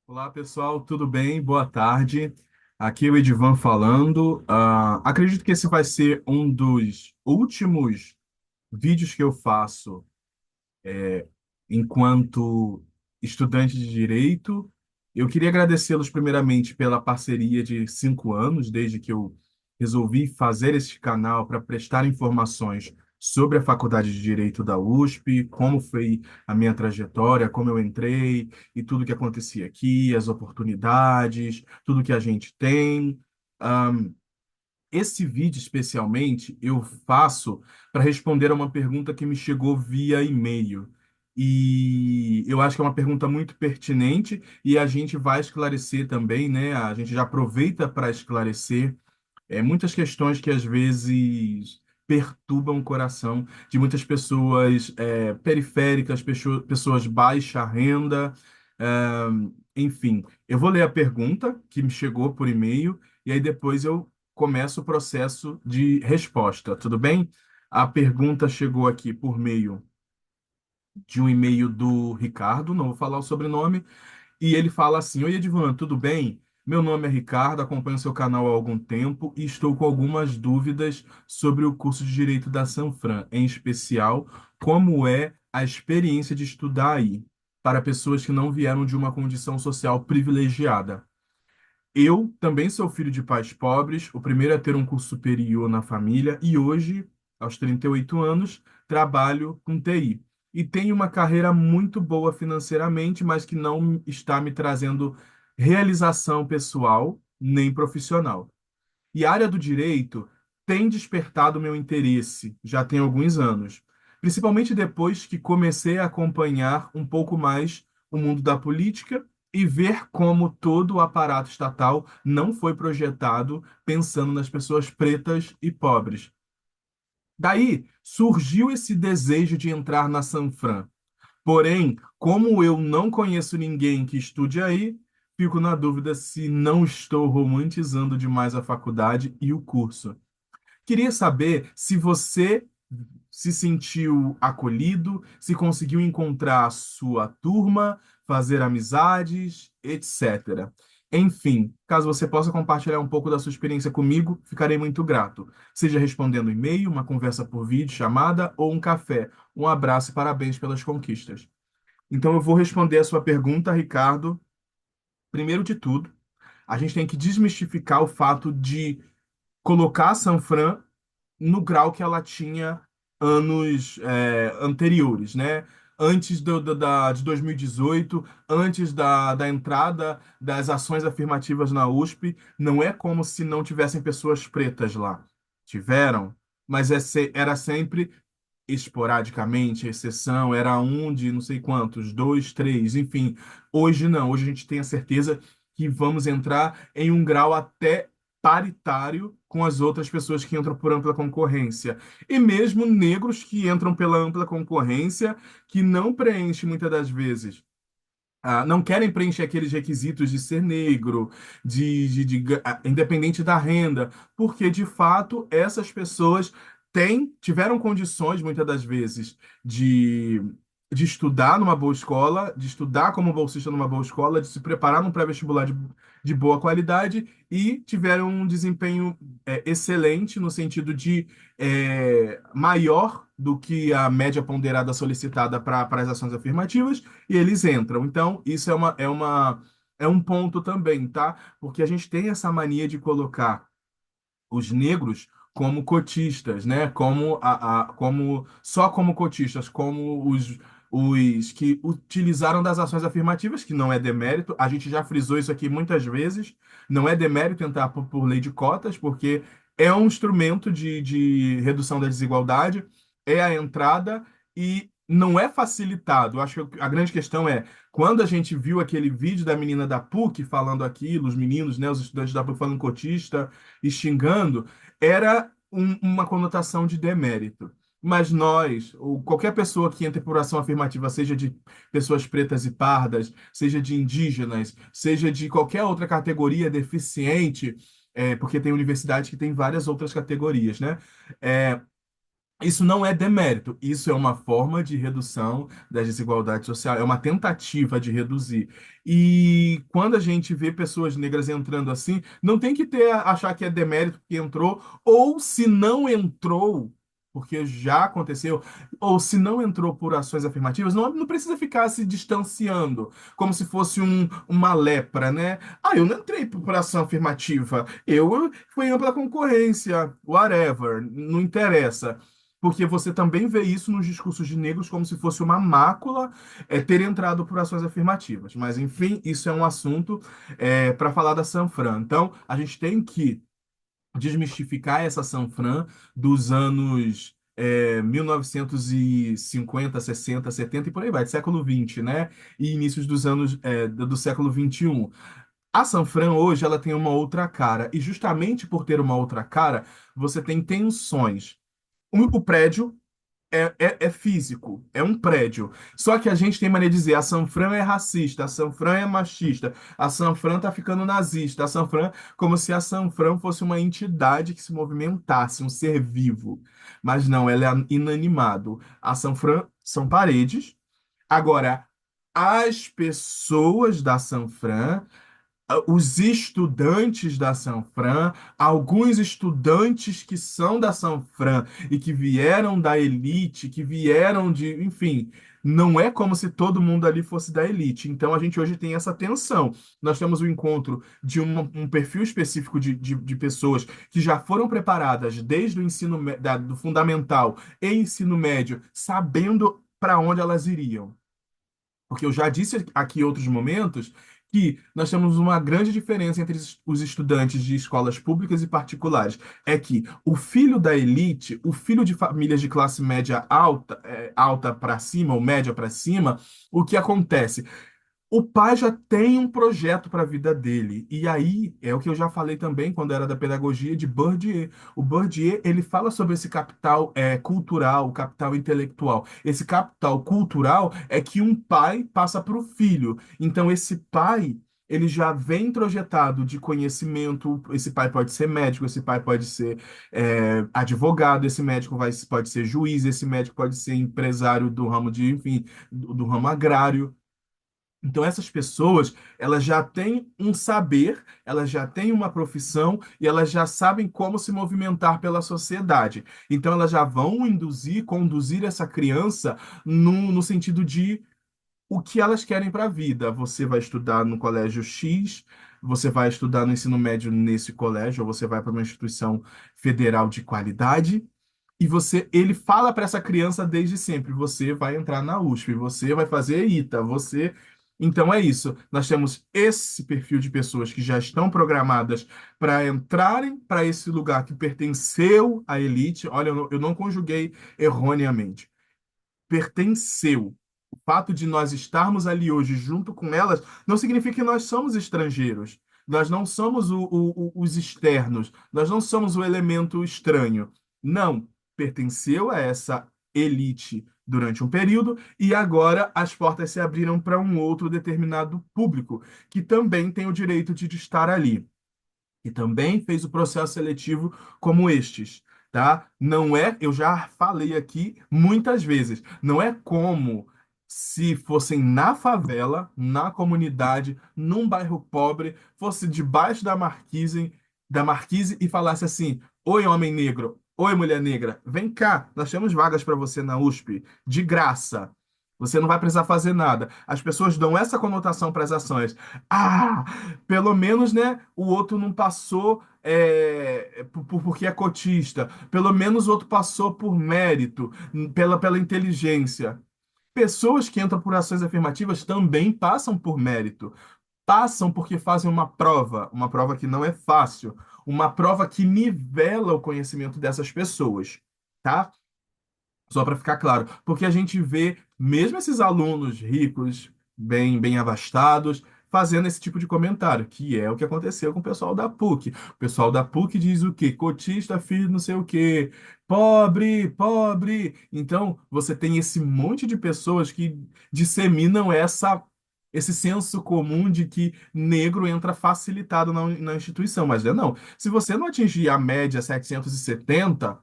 Olá, pessoal, tudo bem? Boa tarde. Aqui é o Edivan falando. Acredito que esse vai ser um dos últimos vídeos que eu faço enquanto estudante de direito. Eu queria agradecê-los primeiramente pela parceria de 5 anos, desde que eu resolvi fazer esse canal para prestar informações sobre a Faculdade de Direito da USP, como foi a minha trajetória, como eu entrei e tudo que acontecia aqui, as oportunidades, tudo que a gente tem. Esse vídeo, especialmente, eu faço para responder a uma pergunta que me chegou via e-mail. E eu acho que é uma pergunta muito pertinente e a gente vai esclarecer também, né? A gente já aproveita para esclarecer muitas questões que às vezes perturbam o coração de muitas pessoas periféricas, pessoas baixa renda, enfim. Eu vou ler a pergunta que me chegou por e-mail e aí depois eu começo o processo de resposta, tudo bem? A pergunta chegou aqui por meio de um e-mail do Ricardo, não vou falar o sobrenome, e ele fala assim: Oi, Edvan, tudo bem? Meu nome é Ricardo, acompanho seu canal há algum tempo e estou com algumas dúvidas sobre o curso de Direito da Sanfran, em especial, como é a experiência de estudar aí, para pessoas que não vieram de uma condição social privilegiada. Eu também sou filho de pais pobres, o primeiro a ter um curso superior na família, e hoje, aos 38 anos, trabalho com TI. E tenho uma carreira muito boa financeiramente, mas que não está me trazendo realização pessoal nem profissional. E a área do direito tem despertado meu interesse, já tem alguns anos, principalmente depois que comecei a acompanhar um pouco mais o mundo da política e ver como todo o aparato estatal não foi projetado pensando nas pessoas pretas e pobres. Daí surgiu esse desejo de entrar na Sanfran. Porém, como eu não conheço ninguém que estude aí, fico na dúvida se não estou romantizando demais a faculdade e o curso. Queria saber se você se sentiu acolhido, se conseguiu encontrar a sua turma, fazer amizades, etc. Enfim, caso você possa compartilhar um pouco da sua experiência comigo, ficarei muito grato. Seja respondendo e-mail, uma conversa por vídeo, chamada ou um café. Um abraço e parabéns pelas conquistas. Então, eu vou responder a sua pergunta, Ricardo. Primeiro de tudo, a gente tem que desmistificar o fato de colocar a Sanfran no grau que ela tinha anos anteriores, né? Antes de 2018, antes da entrada das ações afirmativas na USP, não é como se não tivessem pessoas pretas lá. Tiveram, mas era sempre esporadicamente, exceção, era um de não sei quantos, dois, três, enfim. Hoje não, hoje a gente tem a certeza que vamos entrar em um grau até paritário com as outras pessoas que entram por ampla concorrência. E mesmo negros que entram pela ampla concorrência, que não preenchem muitas das vezes. Não querem preencher aqueles requisitos de ser negro, independente da renda, porque de fato essas pessoas tiveram condições, muitas das vezes, de, de estudar numa boa escola, de estudar como bolsista numa boa escola, de se preparar num pré-vestibular de boa qualidade e tiveram um desempenho excelente no sentido de maior do que a média ponderada solicitada para as ações afirmativas e eles entram. Então, isso é um ponto também, tá? Porque a gente tem essa mania de colocar os negros como cotistas, né? Só como cotistas, como os que utilizaram das ações afirmativas, que não é demérito. A gente já frisou isso aqui muitas vezes. Não é demérito entrar por lei de cotas, porque é um instrumento de redução da desigualdade, é a entrada e não é facilitado. Eu acho que a grande questão é quando a gente viu aquele vídeo da menina da PUC falando aquilo, os meninos, né, os estudantes da PUC falando cotista e xingando, era uma conotação de demérito. Mas nós, ou qualquer pessoa que entre por ação afirmativa, seja de pessoas pretas e pardas, seja de indígenas, seja de qualquer outra categoria deficiente, porque tem universidade que tem várias outras categorias, né? Isso não é demérito, isso é uma forma de redução da desigualdade social, é uma tentativa de reduzir. E quando a gente vê pessoas negras entrando assim, não tem que ter achar que é demérito que entrou, ou se não entrou, porque já aconteceu, ou se não entrou por ações afirmativas, não precisa ficar se distanciando, como se fosse uma lepra, né? Ah, eu não entrei por ação afirmativa, eu fui ampla concorrência, whatever, não interessa. Porque você também vê isso nos discursos de negros como se fosse uma mácula ter entrado por ações afirmativas. Mas, enfim, isso é um assunto para falar da Sanfran. Então, a gente tem que desmistificar essa Sanfran dos anos 1950, 60, 70 e por aí vai, do século XX, né? E inícios dos anos do século XXI. A Sanfran hoje ela tem uma outra cara. E justamente por ter uma outra cara, você tem tensões. O prédio é físico, é um prédio. Só que a gente tem maneira de dizer, a Sanfran é racista, a Sanfran é machista, a Sanfran tá ficando nazista, a Sanfran, como se a Sanfran fosse uma entidade que se movimentasse, um ser vivo. Mas não, ela é inanimado. A Sanfran são paredes. Agora, as pessoas da Sanfran os estudantes da Sanfran, alguns estudantes que são da Sanfran e que vieram da elite, que vieram de, enfim, não é como se todo mundo ali fosse da elite. Então a gente hoje tem essa tensão. Nós temos o encontro de um perfil específico de pessoas que já foram preparadas desde o ensino do fundamental e ensino médio, sabendo para onde elas iriam. Porque eu já disse aqui em outros momentos que nós temos uma grande diferença entre os estudantes de escolas públicas e particulares. É que o filho da elite, o filho de famílias de classe média alta, alta para cima ou média para cima, o que acontece? O pai já tem um projeto para a vida dele. E aí é o que eu já falei também quando era da pedagogia de Bourdieu. O Bourdieu, ele fala sobre esse capital cultural, o capital intelectual. Esse capital cultural é que um pai passa para o filho. Então esse pai, ele já vem introjetado de conhecimento. Esse pai pode ser médico, esse pai pode ser advogado, esse médico pode ser juiz, esse médico pode ser empresário do ramo de, enfim, do ramo agrário. Então, essas pessoas, elas já têm um saber, elas já têm uma profissão e elas já sabem como se movimentar pela sociedade. Então, elas já vão induzir, conduzir essa criança no sentido de o que elas querem para a vida. Você vai estudar no colégio X, você vai estudar no ensino médio nesse colégio, ou você vai para uma instituição federal de qualidade. E ele fala para essa criança desde sempre: você vai entrar na USP, você vai fazer ITA, você. Então é isso. Nós temos esse perfil de pessoas que já estão programadas para entrarem para esse lugar que pertenceu à elite. Olha, eu não conjuguei erroneamente. Pertenceu. O fato de nós estarmos ali hoje junto com elas não significa que nós somos estrangeiros. Nós não somos os externos. Nós não somos o elemento estranho. Não. Pertenceu a essa elite durante um período e agora as portas se abriram para um outro determinado público que também tem o direito de estar ali e também fez o processo seletivo como estes, tá? Não é, eu já falei aqui muitas vezes, não é como se fossem na favela, na comunidade, num bairro pobre, fosse debaixo da marquise e falasse assim: "Oi, homem negro, oi, mulher negra, vem cá, nós temos vagas para você na USP, de graça. Você não vai precisar fazer nada." As pessoas dão essa conotação para as ações. Ah, pelo menos, né, o outro não passou porque é cotista. Pelo menos o outro passou por mérito, pela inteligência. Pessoas que entram por ações afirmativas também passam por mérito. Passam porque fazem uma prova que não é fácil, uma prova que nivela o conhecimento dessas pessoas, tá? Só para ficar claro, porque a gente vê mesmo esses alunos ricos, bem abastados, fazendo esse tipo de comentário, que é o que aconteceu com o pessoal da PUC. O pessoal da PUC diz o quê? Cotista, filho, não sei o quê. Pobre, pobre. Então, você tem esse monte de pessoas que disseminam esse senso comum de que negro entra facilitado na instituição, mas não. Se você não atingir a média 770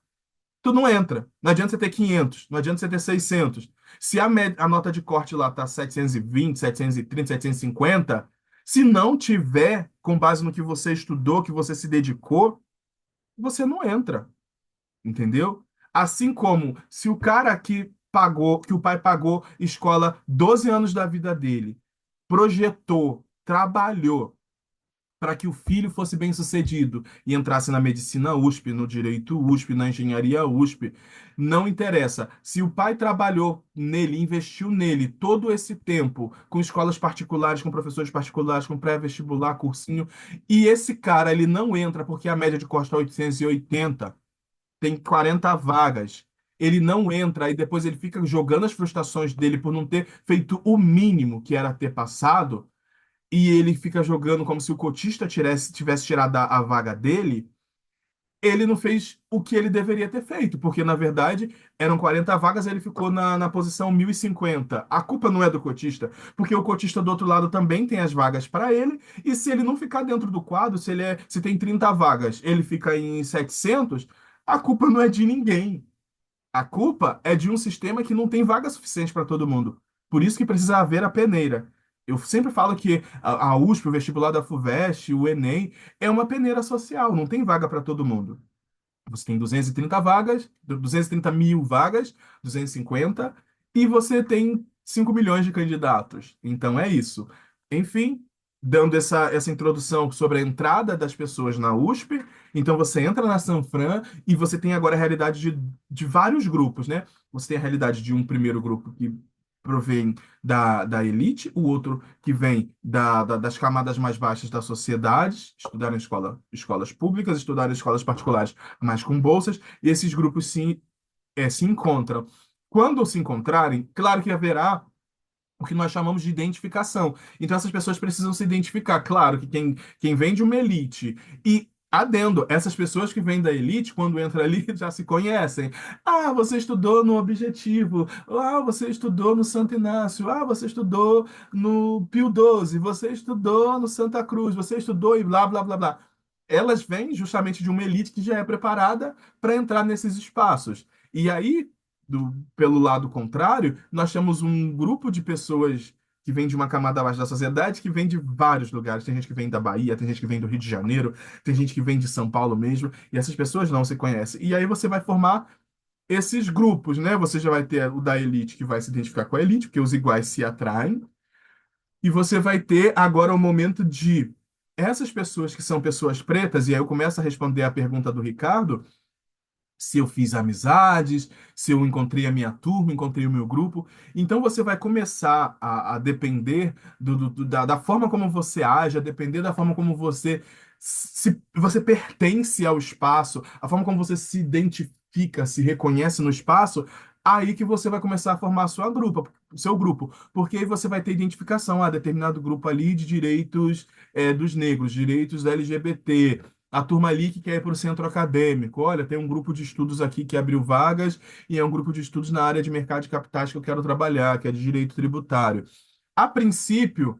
tu não entra. Não adianta você ter 500, não adianta você ter 600. Se a nota de corte lá tá 720, 730, 750, se não tiver com base no que você estudou, que você se dedicou, você não entra, entendeu? Assim como se o cara que pagou, que o pai pagou escola 12 anos da vida dele, projetou, trabalhou para que o filho fosse bem-sucedido e entrasse na medicina USP, no direito USP, na engenharia USP, não interessa. Se o pai trabalhou nele, investiu nele todo esse tempo, com escolas particulares, com professores particulares, com pré-vestibular, cursinho, e esse cara ele não entra porque a média de custo é 880, tem 40 vagas. Ele não entra e depois ele fica jogando as frustrações dele por não ter feito o mínimo que era ter passado e ele fica jogando como se o cotista tivesse tirado a vaga dele, ele não fez o que ele deveria ter feito, porque na verdade eram 40 vagas, ele ficou na posição 1050. A culpa não é do cotista, porque o cotista do outro lado também tem as vagas para ele, e se ele não ficar dentro do quadro, se tem 30 vagas, ele fica em 700, a culpa não é de ninguém. A culpa é de um sistema que não tem vaga suficiente para todo mundo. Por isso que precisa haver a peneira. Eu sempre falo que a USP, o vestibular da FUVEST, o Enem, é uma peneira social, não tem vaga para todo mundo. Você tem 230 vagas, 230 mil vagas, 250, e você tem 5 milhões de candidatos. Então é isso. Enfim, dando essa introdução sobre a entrada das pessoas na USP, então você entra na Sanfran e você tem agora a realidade de vários grupos, né? Você tem a realidade de um primeiro grupo que provém da elite, o outro que vem das camadas mais baixas da sociedade, estudar em escolas públicas, estudar em escolas particulares mas com bolsas, e esses grupos se encontram. Quando se encontrarem, claro que haverá o que nós chamamos de identificação. Então, essas pessoas precisam se identificar. Claro que quem vem de uma elite e adendo, essas pessoas que vêm da elite, quando entra ali, já se conhecem. Ah, você estudou no Objetivo. Ah, você estudou no Santo Inácio. Ah, você estudou no Pio XII. Você estudou no Santa Cruz. Você estudou e blá, blá, blá, blá. Elas vêm justamente de uma elite que já é preparada para entrar nesses espaços. E aí, pelo lado contrário, nós temos um grupo de pessoas que vem de uma camada abaixo da sociedade, que vem de vários lugares. Tem gente que vem da Bahia, tem gente que vem do Rio de Janeiro, tem gente que vem de São Paulo mesmo, e essas pessoas não se conhecem. E aí você vai formar esses grupos, né? Você já vai ter o da elite que vai se identificar com a elite, porque os iguais se atraem, e você vai ter agora o momento de essas pessoas que são pessoas pretas, e aí eu começo a responder a pergunta do Ricardo, se eu fiz amizades, se eu encontrei a minha turma, encontrei o meu grupo. Então você vai começar a depender da forma como você age, a depender da forma como você pertence ao espaço, a forma como você se identifica, se reconhece no espaço, aí que você vai começar a formar o seu grupo, porque aí você vai ter identificação a determinado grupo ali de direitos dos negros, direitos da LGBT, a turma ali que quer ir para o centro acadêmico. Olha, tem um grupo de estudos aqui que abriu vagas e é um grupo de estudos na área de mercado de capitais que eu quero trabalhar, que é de direito tributário. A princípio,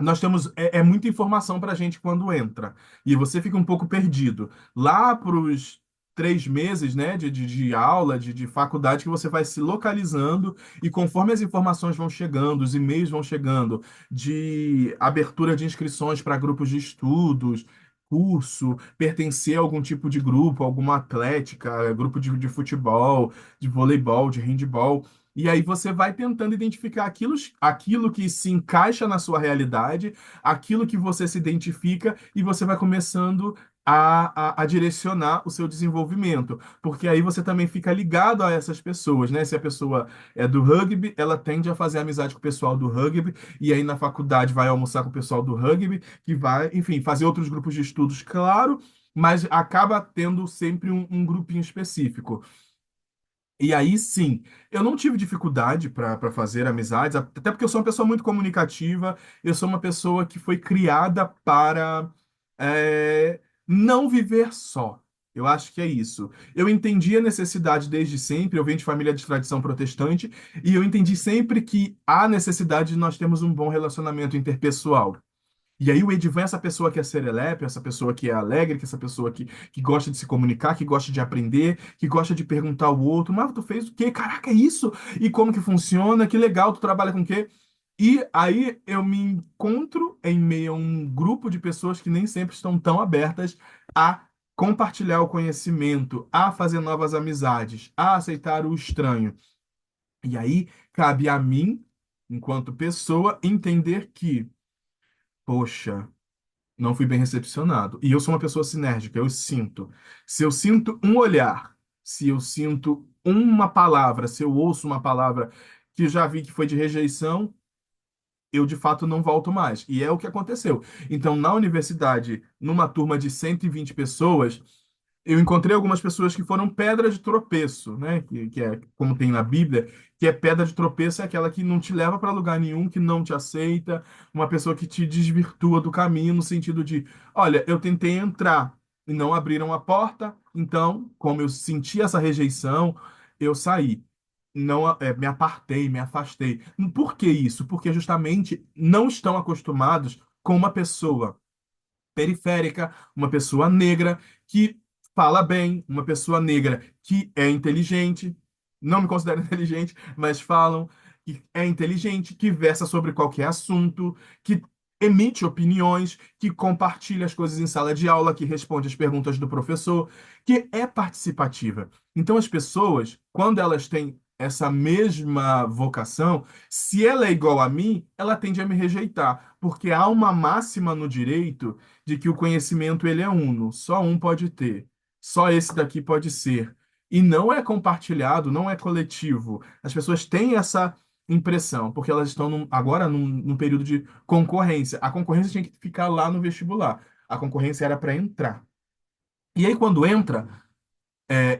nós temos muita informação para a gente quando entra e você fica um pouco perdido. Lá para os 3 meses, né, de aula, de faculdade, que você vai se localizando e conforme as informações vão chegando, os e-mails vão chegando de abertura de inscrições para grupos de estudos, curso, pertencer a algum tipo de grupo, alguma atlética, grupo de futebol, de voleibol, de handebol. E aí você vai tentando identificar aquilo que se encaixa na sua realidade, aquilo que você se identifica, e você vai começando a direcionar o seu desenvolvimento. Porque aí você também fica ligado a essas pessoas, né? Se a pessoa é do rugby, ela tende a fazer amizade com o pessoal do rugby, e aí na faculdade vai almoçar com o pessoal do rugby, que vai, enfim, fazer outros grupos de estudos, claro, mas acaba tendo sempre um grupinho específico. E aí sim, eu não tive dificuldade para fazer amizades, até porque eu sou uma pessoa muito comunicativa, eu sou uma pessoa que foi criada para não viver só. Eu acho que é isso. Eu entendi a necessidade desde sempre, eu venho de família de tradição protestante, e eu entendi sempre que há necessidade de nós termos um bom relacionamento interpessoal. E aí o Edivan é essa pessoa que é serelepe, essa pessoa que é alegre, que é essa pessoa que gosta de se comunicar, que gosta de aprender, que gosta de perguntar ao outro, mas tu fez o quê? Caraca, é isso? E como que funciona? Que legal, tu trabalha com o quê? E aí eu me encontro em meio a um grupo de pessoas que nem sempre estão tão abertas a compartilhar o conhecimento, a fazer novas amizades, a aceitar o estranho. E aí cabe a mim, enquanto pessoa, entender que, poxa, não fui bem recepcionado. E eu sou uma pessoa sinérgica, eu sinto. Se eu sinto um olhar, se eu sinto uma palavra, se eu ouço uma palavra que eu já vi que foi de rejeição, eu de fato não volto mais. E é o que aconteceu. Então, na universidade, numa turma de 120 pessoas, eu encontrei algumas pessoas que foram pedra de tropeço, né? Que é como tem na Bíblia, que é pedra de tropeço é aquela que não te leva para lugar nenhum, que não te aceita, uma pessoa que te desvirtua do caminho, no sentido de, olha, eu tentei entrar e não abriram a porta, então, como eu senti essa rejeição, eu saí. Não, me apartei, me afastei. Por que isso? Porque justamente não estão acostumados com uma pessoa periférica, uma pessoa negra que fala bem, uma pessoa negra que é inteligente, não me considero inteligente, mas falam que é inteligente, que versa sobre qualquer assunto, que emite opiniões, que compartilha as coisas em sala de aula, que responde as perguntas do professor, que é participativa. Então as pessoas, quando elas têm essa mesma vocação, se ela é igual a mim, ela tende a me rejeitar, porque há uma máxima no direito de que o conhecimento ele é uno, só um pode ter, só esse daqui pode ser. E não é compartilhado, não é coletivo. As pessoas têm essa impressão, porque elas estão agora num período de concorrência. A concorrência tinha que ficar lá no vestibular. A concorrência era para entrar. E aí, quando entra,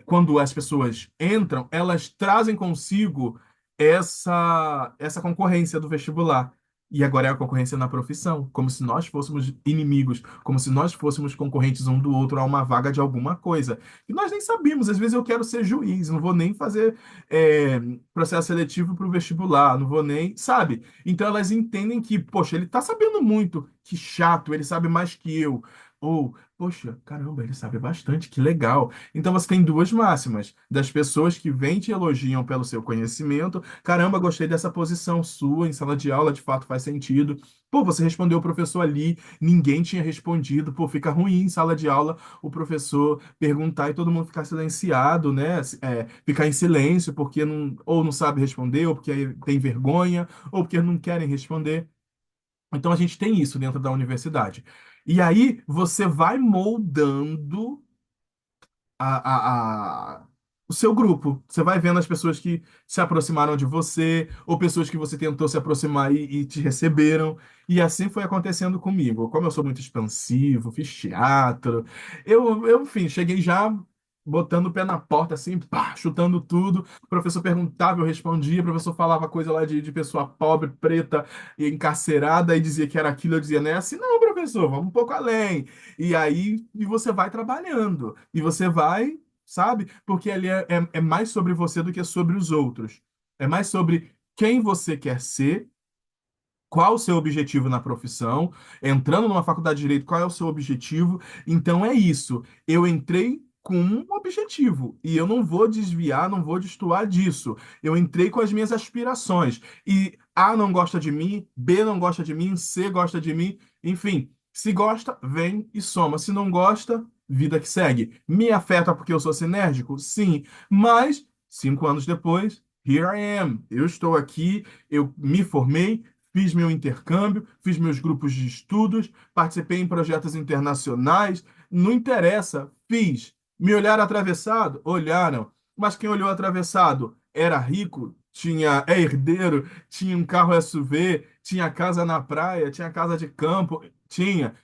quando as pessoas entram, elas trazem consigo essa concorrência do vestibular. E agora é a concorrência na profissão, como se nós fôssemos inimigos, como se nós fôssemos concorrentes um do outro a uma vaga de alguma coisa. E nós nem sabíamos, às vezes eu quero ser juiz, não vou nem fazer é, processo seletivo para o vestibular, não vou nem, sabe? Então elas entendem que, poxa, ele está sabendo muito, que chato, ele sabe mais que eu. Ou, poxa, caramba, ele sabe bastante, que legal. Então você tem duas máximas, das pessoas que vêm e te elogiam pelo seu conhecimento. Caramba, gostei dessa posição sua em sala de aula, de fato faz sentido. Pô, você respondeu o professor ali, ninguém tinha respondido. Pô, fica ruim em sala de aula o professor perguntar e todo mundo ficar silenciado, né? Ficar em silêncio porque não, ou não sabe responder, ou porque tem vergonha, ou porque não querem responder. Então a gente tem isso dentro da universidade. E aí você vai moldando o seu grupo. Você vai vendo as pessoas que se aproximaram de você, ou pessoas que você tentou se aproximar e te receberam. E assim foi acontecendo comigo. Como eu sou muito expansivo, fiz teatro, enfim, cheguei já botando o pé na porta, assim, pá, chutando tudo. O professor perguntava, eu respondia. O professor falava coisa lá de pessoa pobre, preta, e encarcerada, e dizia que era aquilo. Eu dizia, não é assim, não, professor, vamos um pouco além. E aí e você vai trabalhando. E você vai, sabe? Porque ali é mais sobre você do que sobre os outros. É mais sobre quem você quer ser, qual o seu objetivo na profissão, entrando numa faculdade de direito, qual é o seu objetivo. Então é isso. Eu entrei com um objetivo e eu não vou desviar, não vou destoar disso. Eu entrei com as minhas aspirações e A não gosta de mim, B não gosta de mim, C gosta de mim, enfim. Se gosta, vem e soma. Se não gosta, vida que segue. Me afeta porque eu sou sinérgico? Sim. Mas, 5 anos depois, here I am. Eu estou aqui, eu me formei, fiz meu intercâmbio, fiz meus grupos de estudos, participei em projetos internacionais. Não interessa, fiz. Me olharam atravessado? Olharam. Mas quem olhou atravessado era rico, é herdeiro, tinha um carro SUV, tinha casa na praia, tinha casa de campo, tinha.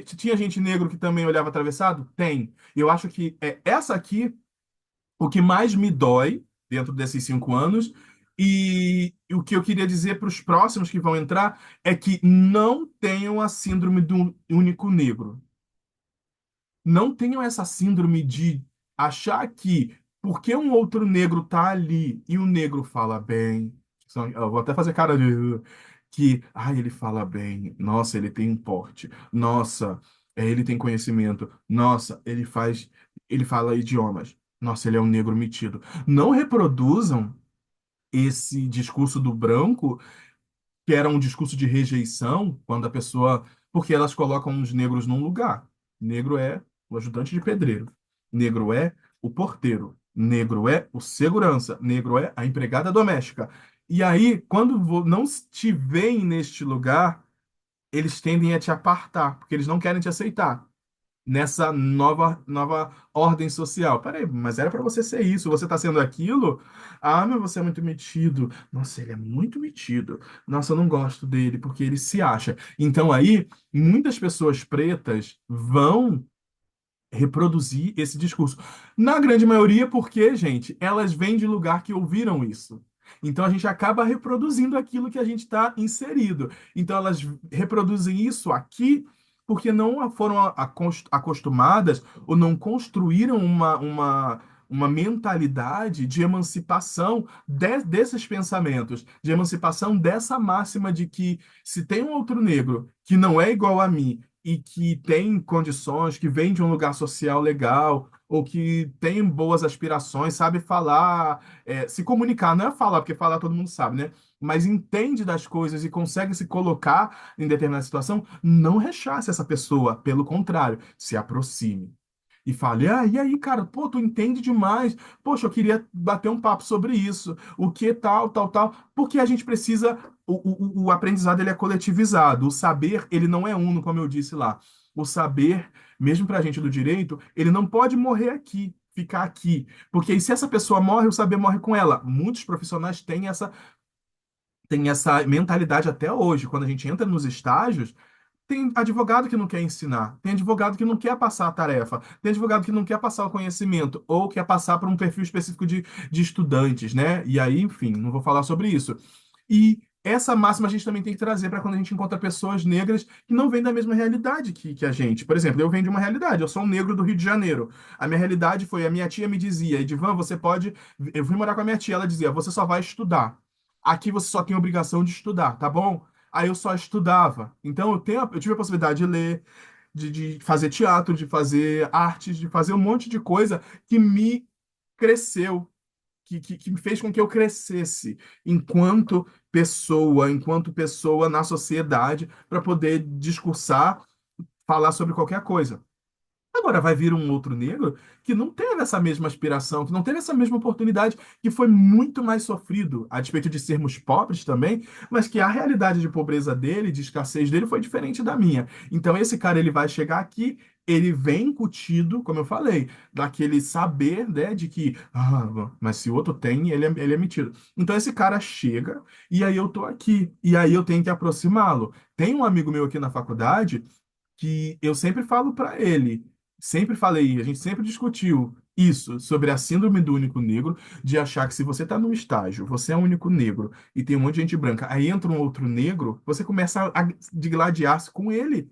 Tinha gente negro que também olhava atravessado? Tem. Eu acho que é essa aqui o que mais me dói dentro desses 5 anos. E o que eu queria dizer para os próximos que vão entrar é que não tenham a síndrome do único negro. Não tenham essa síndrome de achar que porque um outro negro tá ali e o negro fala bem, eu vou até fazer cara de que, ele fala bem, nossa, ele tem um porte, nossa, ele tem conhecimento, nossa, ele fala idiomas, nossa, ele é um negro metido. Não reproduzam esse discurso do branco, que era um discurso de rejeição, quando a pessoa. Porque elas colocam os negros num lugar. Negro é o ajudante de pedreiro, negro é o porteiro, negro é o segurança, negro é a empregada doméstica. E aí, quando não te veem neste lugar, eles tendem a te apartar, porque eles não querem te aceitar nessa nova ordem social. Peraí, mas era para você ser isso, você tá sendo aquilo? Ah, mas você é muito metido. Nossa, ele é muito metido. Nossa, eu não gosto dele porque ele se acha. Então aí, muitas pessoas pretas vão reproduzir esse discurso. Na grande maioria, porque, gente, elas vêm de lugar que ouviram isso. Então a gente acaba reproduzindo aquilo que a gente está inserido. Então elas reproduzem isso aqui porque não foram acostumadas ou não construíram uma mentalidade de emancipação desses pensamentos, de emancipação dessa máxima de que se tem um outro negro que não é igual a mim e que tem condições, que vem de um lugar social legal, ou que tem boas aspirações, sabe falar, se comunicar, não é falar, porque falar todo mundo sabe, né? Mas entende das coisas e consegue se colocar em determinada situação, não rechace essa pessoa, pelo contrário, se aproxime. E fale, e aí, cara, pô, tu entende demais. Poxa, eu queria bater um papo sobre isso. O que tal, tal, tal. Porque a gente precisa. O aprendizado ele é coletivizado. O saber, ele não é uno, como eu disse lá. O saber, mesmo para a gente do direito, ele não pode morrer aqui, ficar aqui. Porque aí, se essa pessoa morre, o saber morre com ela. Muitos profissionais têm essa mentalidade até hoje. Quando a gente entra nos estágios, tem advogado que não quer ensinar, tem advogado que não quer passar a tarefa, tem advogado que não quer passar o conhecimento, ou quer passar para um perfil específico de estudantes, né? E aí, enfim, não vou falar sobre isso. E essa máxima a gente também tem que trazer para quando a gente encontra pessoas negras que não vêm da mesma realidade que a gente. Por exemplo, eu venho de uma realidade, eu sou um negro do Rio de Janeiro. A minha realidade foi, a minha tia me dizia, Edivan, você pode. Eu fui morar com a minha tia, ela dizia, você só vai estudar. Aqui você só tem obrigação de estudar, tá bom? Aí eu só estudava. Então eu tive a possibilidade de ler, de fazer teatro, de fazer artes, de fazer um monte de coisa que me cresceu, que me fez com que eu crescesse enquanto pessoa na sociedade, para poder discursar, falar sobre qualquer coisa. Agora vai vir um outro negro que não teve essa mesma aspiração, que não teve essa mesma oportunidade, que foi muito mais sofrido, a despeito de sermos pobres também, mas que a realidade de pobreza dele, de escassez dele, foi diferente da minha. Então esse cara ele vai chegar aqui, ele vem incutido, como eu falei, daquele saber, né, de que, mas se o outro tem, ele é metido. Então esse cara chega e aí eu tô aqui, e aí eu tenho que aproximá-lo. Tem um amigo meu aqui na faculdade que eu sempre falo para ele, sempre falei, a gente sempre discutiu isso sobre a síndrome do único negro, de achar que se você está num estágio, você é o único negro e tem um monte de gente branca, aí entra um outro negro, você começa a digladiar-se com ele,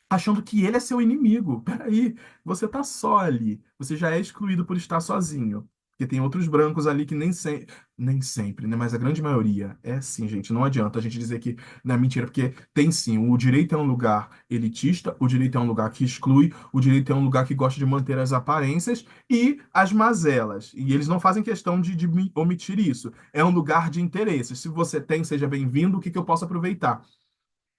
achando que ele é seu inimigo. Peraí, você tá só ali. Você já é excluído por estar sozinho. Porque tem outros brancos ali que nem sempre, né? Mas a grande maioria é assim, gente. Não adianta a gente dizer que não é mentira, porque tem sim. O direito é um lugar elitista, o direito é um lugar que exclui, o direito é um lugar que gosta de manter as aparências e as mazelas. E eles não fazem questão de omitir isso. É um lugar de interesses. Se você tem, seja bem-vindo, o que que eu posso aproveitar?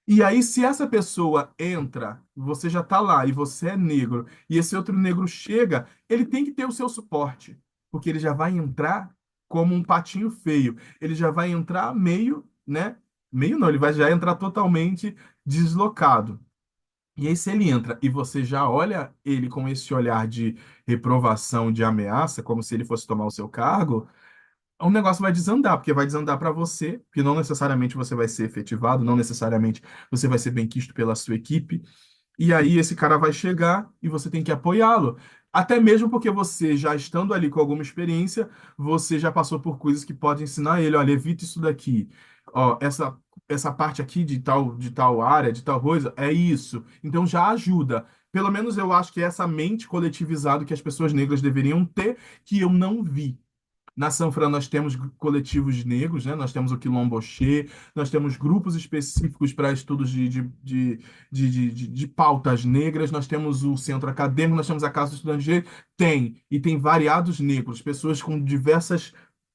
E aí, se essa pessoa entra, você já está lá e você é negro, e esse outro negro chega, ele tem que ter o seu suporte, porque ele já vai entrar como um patinho feio. Ele já vai entrar meio, né? Meio não, ele vai já entrar totalmente deslocado. E aí, se ele entra e você já olha ele com esse olhar de reprovação, de ameaça, como se ele fosse tomar o seu cargo, o negócio vai desandar, porque vai desandar para você, que não necessariamente você vai ser efetivado, não necessariamente você vai ser bem-quisto pela sua equipe. E aí esse cara vai chegar e você tem que apoiá-lo. Até mesmo porque você, já estando ali com alguma experiência, você já passou por coisas que podem ensinar ele, olha, evita isso daqui. Ó, essa parte aqui de tal área, de tal coisa, é isso. Então já ajuda. Pelo menos eu acho que é essa mente coletivizada que as pessoas negras deveriam ter, que eu não vi. Na Sanfran nós temos coletivos negros, né? Nós temos o Quilomboché, nós temos grupos específicos para estudos de pautas negras, nós temos o centro acadêmico, nós temos a Casa do Estudante de Direito, e tem variados negros, pessoas com diversos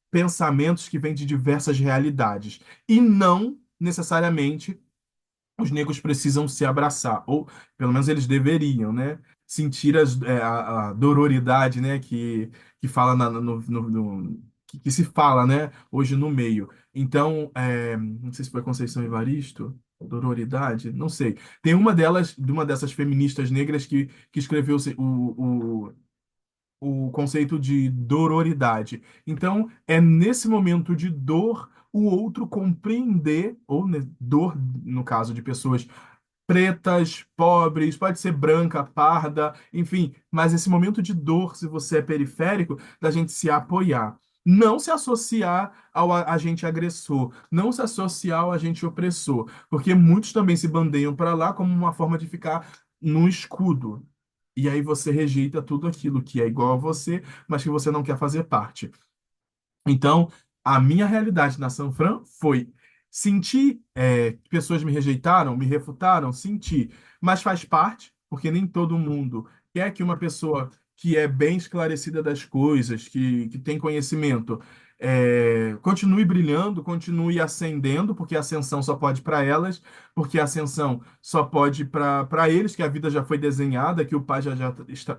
pensamentos que vêm de diversas realidades. E não necessariamente os negros precisam se abraçar, ou pelo menos eles deveriam, né? Sentir a dororidade, né? Que fala que se fala, né? Hoje no meio. Então, não sei se foi Conceição Evaristo, dororidade, não sei. Tem uma delas, de uma dessas feministas negras que escreveu o conceito de dororidade. Então, é nesse momento de dor o outro compreender, ou né, dor, no caso de pessoas pretas, pobres, pode ser branca, parda, enfim, mas esse momento de dor, se você é periférico, da gente se apoiar. Não se associar ao agente agressor, não se associar ao agente opressor, porque muitos também se bandeiam para lá como uma forma de ficar no escudo. E aí você rejeita tudo aquilo que é igual a você, mas que você não quer fazer parte. Então, a minha realidade na Sanfran foi sentir que pessoas me rejeitaram, me refutaram, senti, mas faz parte, porque nem todo mundo quer que uma pessoa que é bem esclarecida das coisas, que tem conhecimento, continue brilhando, continue ascendendo, porque a ascensão só pode para elas, porque a ascensão só pode para eles, que a vida já foi desenhada, que o pai já está,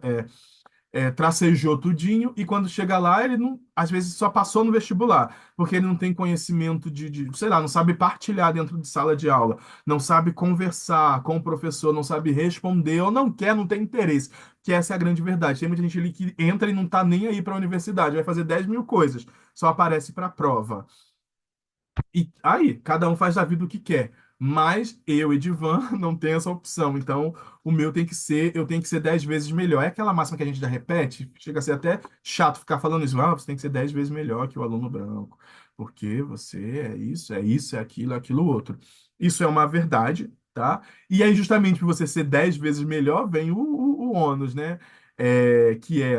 tracejou tudinho, e quando chega lá, ele não, às vezes só passou no vestibular, porque ele não tem conhecimento sei lá, não sabe partilhar dentro de sala de aula, não sabe conversar com o professor, não sabe responder, ou não quer, não tem interesse, que essa é a grande verdade. Tem muita gente ali que entra e não tá nem aí para a universidade, vai fazer 10 mil coisas, só aparece para a prova. E aí, cada um faz da vida o que quer. Mas eu, Edivan, não tenho essa opção. Então, o meu tem que ser, eu tenho que ser 10 vezes melhor. É aquela máxima que a gente já repete, chega a ser até chato ficar falando isso. Ah, você tem que ser 10 vezes melhor que o aluno branco. Porque você é isso, é aquilo outro. Isso é uma verdade, tá? E aí, justamente por você ser 10 vezes melhor, vem o ônus, né?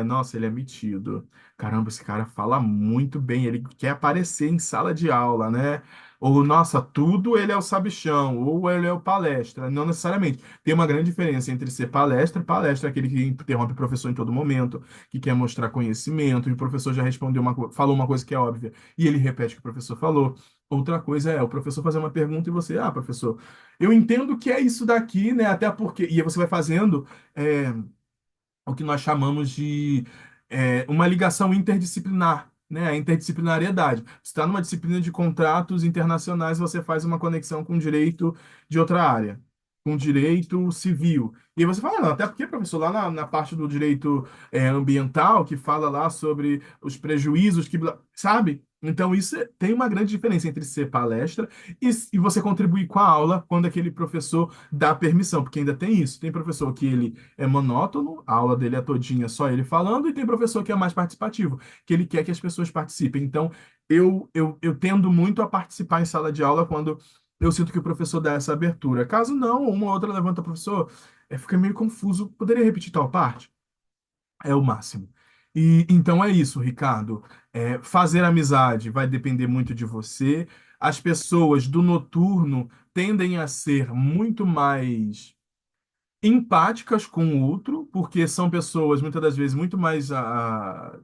Nossa, ele é metido. Caramba, esse cara fala muito bem, ele quer aparecer em sala de aula, né? Ou, nossa, tudo ele é o sabichão, ou ele é o palestra. Não necessariamente. Tem uma grande diferença entre ser palestra, palestra é aquele que interrompe o professor em todo momento, que quer mostrar conhecimento, e o professor já respondeu falou uma coisa que é óbvia, e ele repete o que o professor falou. Outra coisa é o professor fazer uma pergunta e você, professor, eu entendo que é isso daqui, né? Até porque. E aí você vai fazendo. é, o que nós chamamos de uma ligação interdisciplinar, né? A interdisciplinariedade. Você está numa disciplina de contratos internacionais, você faz uma conexão com direito de outra área, com direito civil. E aí você fala, não, até porque, professor, lá na parte do direito ambiental, que fala lá sobre os prejuízos, sabe? Então, tem uma grande diferença entre ser palestra e você contribuir com a aula quando aquele professor dá permissão, porque ainda tem isso. Tem professor que ele é monótono, a aula dele é todinha só ele falando, e tem professor que é mais participativo, que ele quer que as pessoas participem. Então, eu tendo muito a participar em sala de aula quando eu sinto que o professor dá essa abertura. Caso não, uma ou outra levanta, professor, fica meio confuso. Poderia repetir tal parte? É o máximo. E então é isso, Ricardo. Fazer amizade vai depender muito de você. As pessoas do noturno tendem a ser muito mais empáticas com o outro, porque são pessoas muitas das vezes muito mais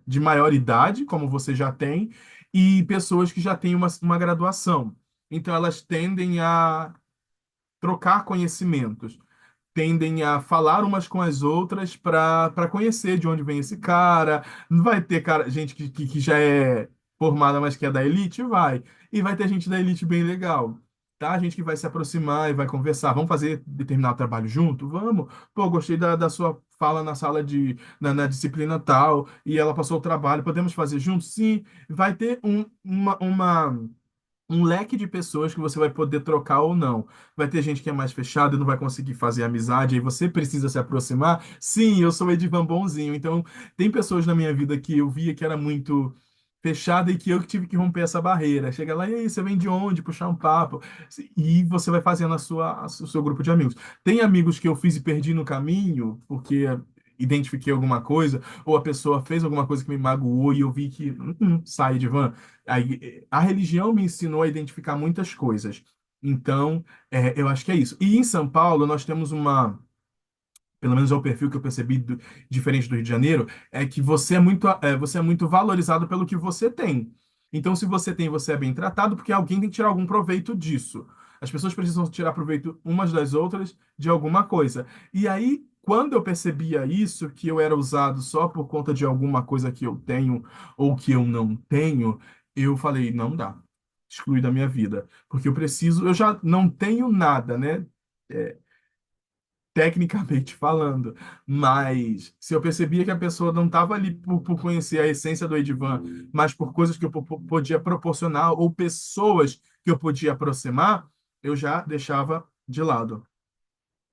de maior idade, como você já tem, e pessoas que já têm uma graduação. Então elas tendem a trocar conhecimentos, tendem a falar umas com as outras para conhecer de onde vem esse cara. Não vai ter gente que já é formada, mas que é da elite? Vai. E vai ter gente da elite bem legal. Tá? Gente que vai se aproximar e vai conversar. Vamos fazer determinado trabalho junto? Vamos. Pô, gostei da sua fala na sala na disciplina tal, e ela passou o trabalho. Podemos fazer juntos? Sim. Vai ter um leque de pessoas que você vai poder trocar ou não. Vai ter gente que é mais fechada e não vai conseguir fazer amizade, aí você precisa se aproximar. Sim, eu sou Edivan Bonzinho, então tem pessoas na minha vida que eu via que era muito fechada e que eu que tive que romper essa barreira. Chega lá, e aí, você vem de onde? Puxar um papo. E você vai fazendo o seu grupo de amigos. Tem amigos que eu fiz e perdi no caminho, porque identifiquei alguma coisa, ou a pessoa fez alguma coisa que me magoou e eu vi que sai, Edivan. Aí, a religião me ensinou a identificar muitas coisas. Então, eu acho que é isso. E em São Paulo, nós temos uma, pelo menos é o perfil que eu percebi diferente do Rio de Janeiro, é que você é muito valorizado pelo que você tem. Então, se você tem, você é bem tratado, porque alguém tem que tirar algum proveito disso. As pessoas precisam tirar proveito umas das outras de alguma coisa. E aí, quando eu percebia isso, que eu era usado só por conta de alguma coisa que eu tenho ou que eu não tenho, eu falei, não dá. Exclui da minha vida. Porque eu já não tenho nada, né? É, tecnicamente falando, mas se eu percebia que a pessoa não estava ali por conhecer a essência do Edivan, mas por coisas que eu podia proporcionar ou pessoas que eu podia aproximar, eu já deixava de lado.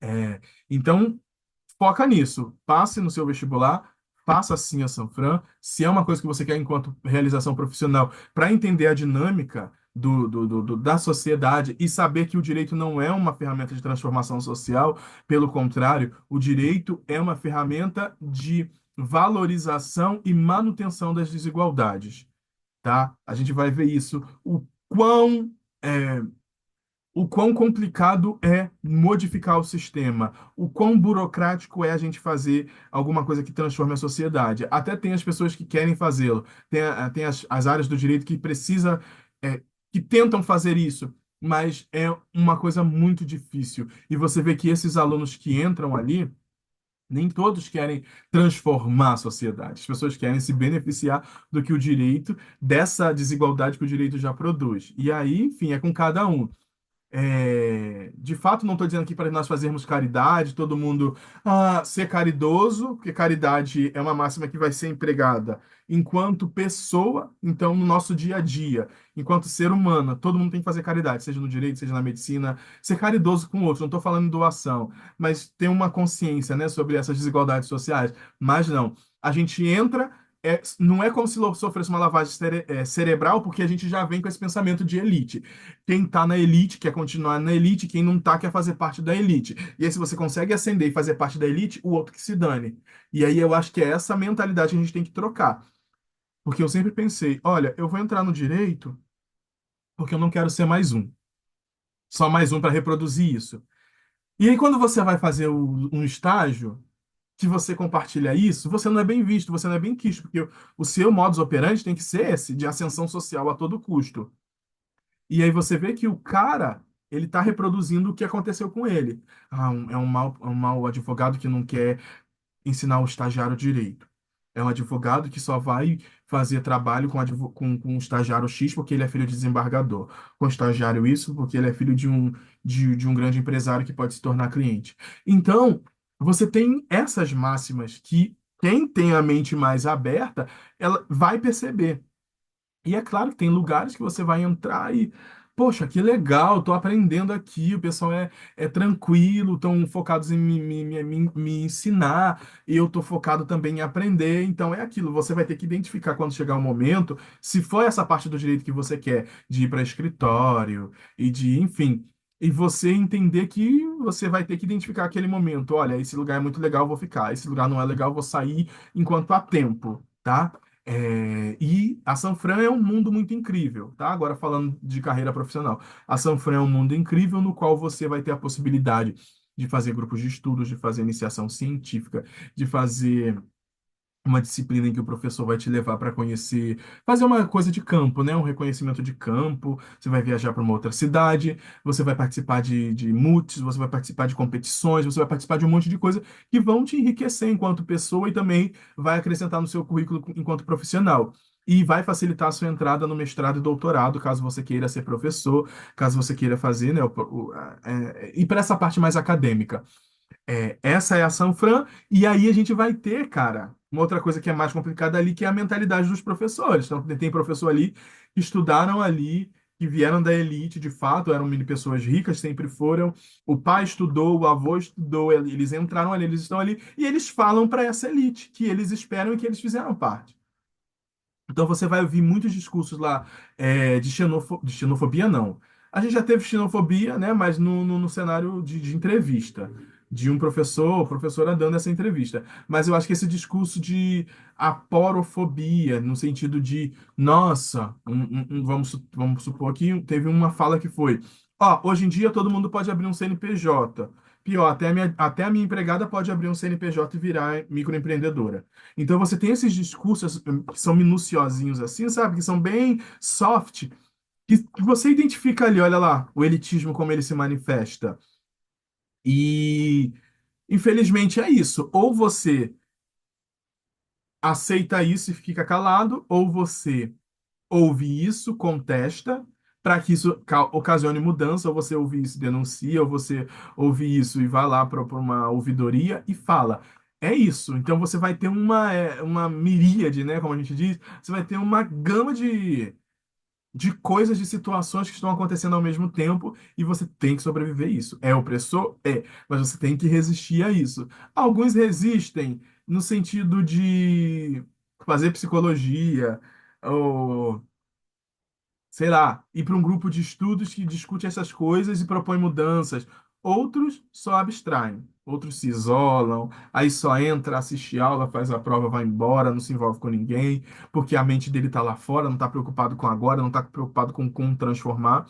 É, então, foca nisso. Passe no seu vestibular, faça sim a Sanfran. Se é uma coisa que você quer enquanto realização profissional, para entender a dinâmica da sociedade e saber que o direito não é uma ferramenta de transformação social, pelo contrário, o direito é uma ferramenta de valorização e manutenção das desigualdades, tá? A gente vai ver isso, é, o quão complicado é modificar o sistema, o quão burocrático é a gente fazer alguma coisa que transforme a sociedade. Até tem as pessoas que querem fazê-lo, tem as áreas do direito que é, que tentam fazer isso, mas é uma coisa muito difícil. E você vê que esses alunos que entram ali, nem todos querem transformar a sociedade. As pessoas querem se beneficiar do que o direito, dessa desigualdade que o direito já produz. E aí, enfim, é com cada um. De fato, não estou dizendo aqui para nós fazermos caridade, todo mundo ser caridoso, porque caridade é uma máxima que vai ser empregada enquanto pessoa, então no nosso dia a dia, enquanto ser humano, todo mundo tem que fazer caridade, seja no direito, seja na medicina, ser caridoso com o outro. Não estou falando em doação, mas ter uma consciência, né, sobre essas desigualdades sociais. Mas não, a gente entra. Não é como se sofresse uma lavagem cerebral, porque a gente já vem com esse pensamento de elite. Quem tá na elite quer continuar na elite, quem não tá quer fazer parte da elite. E aí, se você consegue ascender e fazer parte da elite, o outro que se dane. E aí eu acho que é essa mentalidade que a gente tem que trocar. Porque eu sempre pensei, olha, eu vou entrar no direito porque eu não quero ser mais um. Só mais um para reproduzir isso. E aí, quando você vai fazer um estágio, que você compartilha isso, você não é bem visto, você não é bem quisto, porque o seu modus operandi tem que ser esse, de ascensão social a todo custo. E aí você vê que o cara, ele tá reproduzindo o que aconteceu com ele. É um mau advogado que não quer ensinar o estagiário direito. É um advogado que só vai fazer trabalho com o estagiário X porque ele é filho de desembargador. Com o estagiário isso porque ele é filho de um grande empresário que pode se tornar cliente. Então, você tem essas máximas que quem tem a mente mais aberta, ela vai perceber. E é claro que tem lugares que você vai entrar e, poxa, que legal, tô aprendendo aqui, o pessoal é tranquilo, estão focados em me ensinar, e eu tô focado também em aprender. Então é aquilo, você vai ter que identificar quando chegar o momento, se for essa parte do direito que você quer, de ir para escritório e de, enfim. E você entender que você vai ter que identificar aquele momento. Olha, esse lugar é muito legal, eu vou ficar. Esse lugar não é legal, eu vou sair enquanto há tempo, tá? E a Sanfran é um mundo muito incrível, tá? Agora falando de carreira profissional. A Sanfran é um mundo incrível no qual você vai ter a possibilidade de fazer grupos de estudos, de fazer iniciação científica, de fazer uma disciplina em que o professor vai te levar para conhecer, fazer uma coisa de campo, né? Um reconhecimento de campo. Você vai viajar para uma outra cidade, você vai participar de MUTs, você vai participar de competições, você vai participar de um monte de coisa que vão te enriquecer enquanto pessoa e também vai acrescentar no seu currículo enquanto profissional. E vai facilitar a sua entrada no mestrado e doutorado, caso você queira ser professor, caso você queira fazer, né, e para essa parte mais acadêmica. Essa é a Sanfran, e aí a gente vai ter, cara, uma outra coisa que é mais complicada ali, que é a mentalidade dos professores. Então, tem professor ali que estudaram ali, que vieram da elite, de fato, eram mini pessoas ricas, sempre foram. O pai estudou, o avô estudou, eles entraram ali, eles estão ali, e eles falam para essa elite que eles esperam e que eles fizeram parte. Então você vai ouvir muitos discursos lá de xenofobia, não. A gente já teve xenofobia, né? Mas no cenário de entrevista. de um professor ou professora dando essa entrevista. Mas eu acho que esse discurso de aporofobia, no sentido de, nossa, vamos supor que teve uma fala que foi, ó, hoje em dia todo mundo pode abrir um CNPJ. Pior, até a minha empregada pode abrir um CNPJ e virar microempreendedora. Então você tem esses discursos que são minuciosinhos assim, sabe? Que são bem soft, que você identifica ali, olha lá, o elitismo como ele se manifesta. E infelizmente é isso. Ou você aceita isso e fica calado, ou você ouve isso, contesta, para que isso ocasione mudança, ou você ouve isso e denuncia, ou você ouve isso e vai lá para uma ouvidoria e fala. É isso. Então você vai ter uma miríade, né, como a gente diz, você vai ter uma gama de coisas, de situações que estão acontecendo ao mesmo tempo e você tem que sobreviver a isso. É opressor? É, mas você tem que resistir a isso. Alguns resistem no sentido de fazer psicologia ou, sei lá, ir para um grupo de estudos que discute essas coisas e propõe mudanças. Outros só abstraem. Outros se isolam, aí só entra, assiste aula, faz a prova, vai embora, não se envolve com ninguém, porque a mente dele está lá fora, não está preocupado com agora, não está preocupado com como transformar.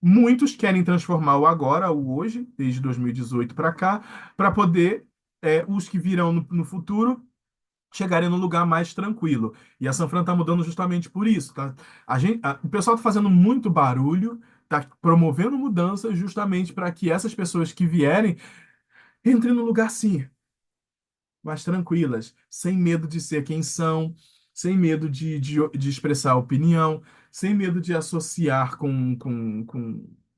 Muitos querem transformar o agora, o hoje, desde 2018 para cá, para poder, os que virão no futuro chegarem num lugar mais tranquilo. E a Sanfran está mudando justamente por isso, tá? O pessoal está fazendo muito barulho, está promovendo mudanças justamente para que essas pessoas que vierem entrem no lugar sim, mais tranquilas, sem medo de ser quem são, sem medo de expressar opinião, sem medo de associar com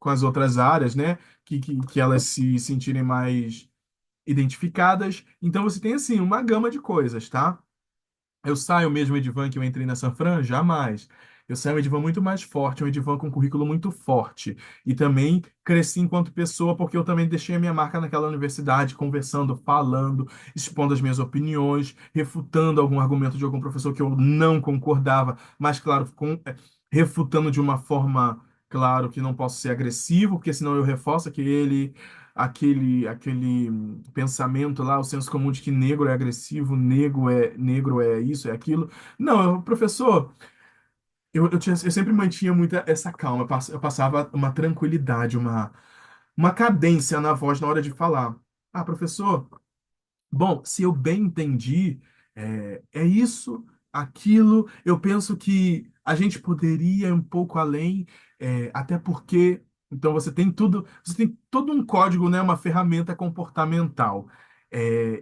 as outras áreas, né? Que elas se sentirem mais identificadas. Então você tem assim uma gama de coisas, tá? Eu saio mesmo Edivan que eu entrei na Sanfran? Jamais. Eu saio um Edivan muito mais forte, um Edivan com um currículo muito forte. E também cresci enquanto pessoa, porque eu também deixei a minha marca naquela universidade, conversando, falando, expondo as minhas opiniões, refutando algum argumento de algum professor que eu não concordava, mas, claro, refutando de uma forma, claro, que não posso ser agressivo, porque senão eu reforço aquele pensamento lá, o senso comum de que negro é agressivo, negro é isso, é aquilo. Não, professor, eu sempre mantinha muita essa calma, eu passava uma tranquilidade, uma cadência na voz na hora de falar. Ah, professor, bom, se eu bem entendi, é isso, aquilo. Eu penso que a gente poderia ir um pouco além, até porque, então você tem todo um código, né, uma ferramenta comportamental.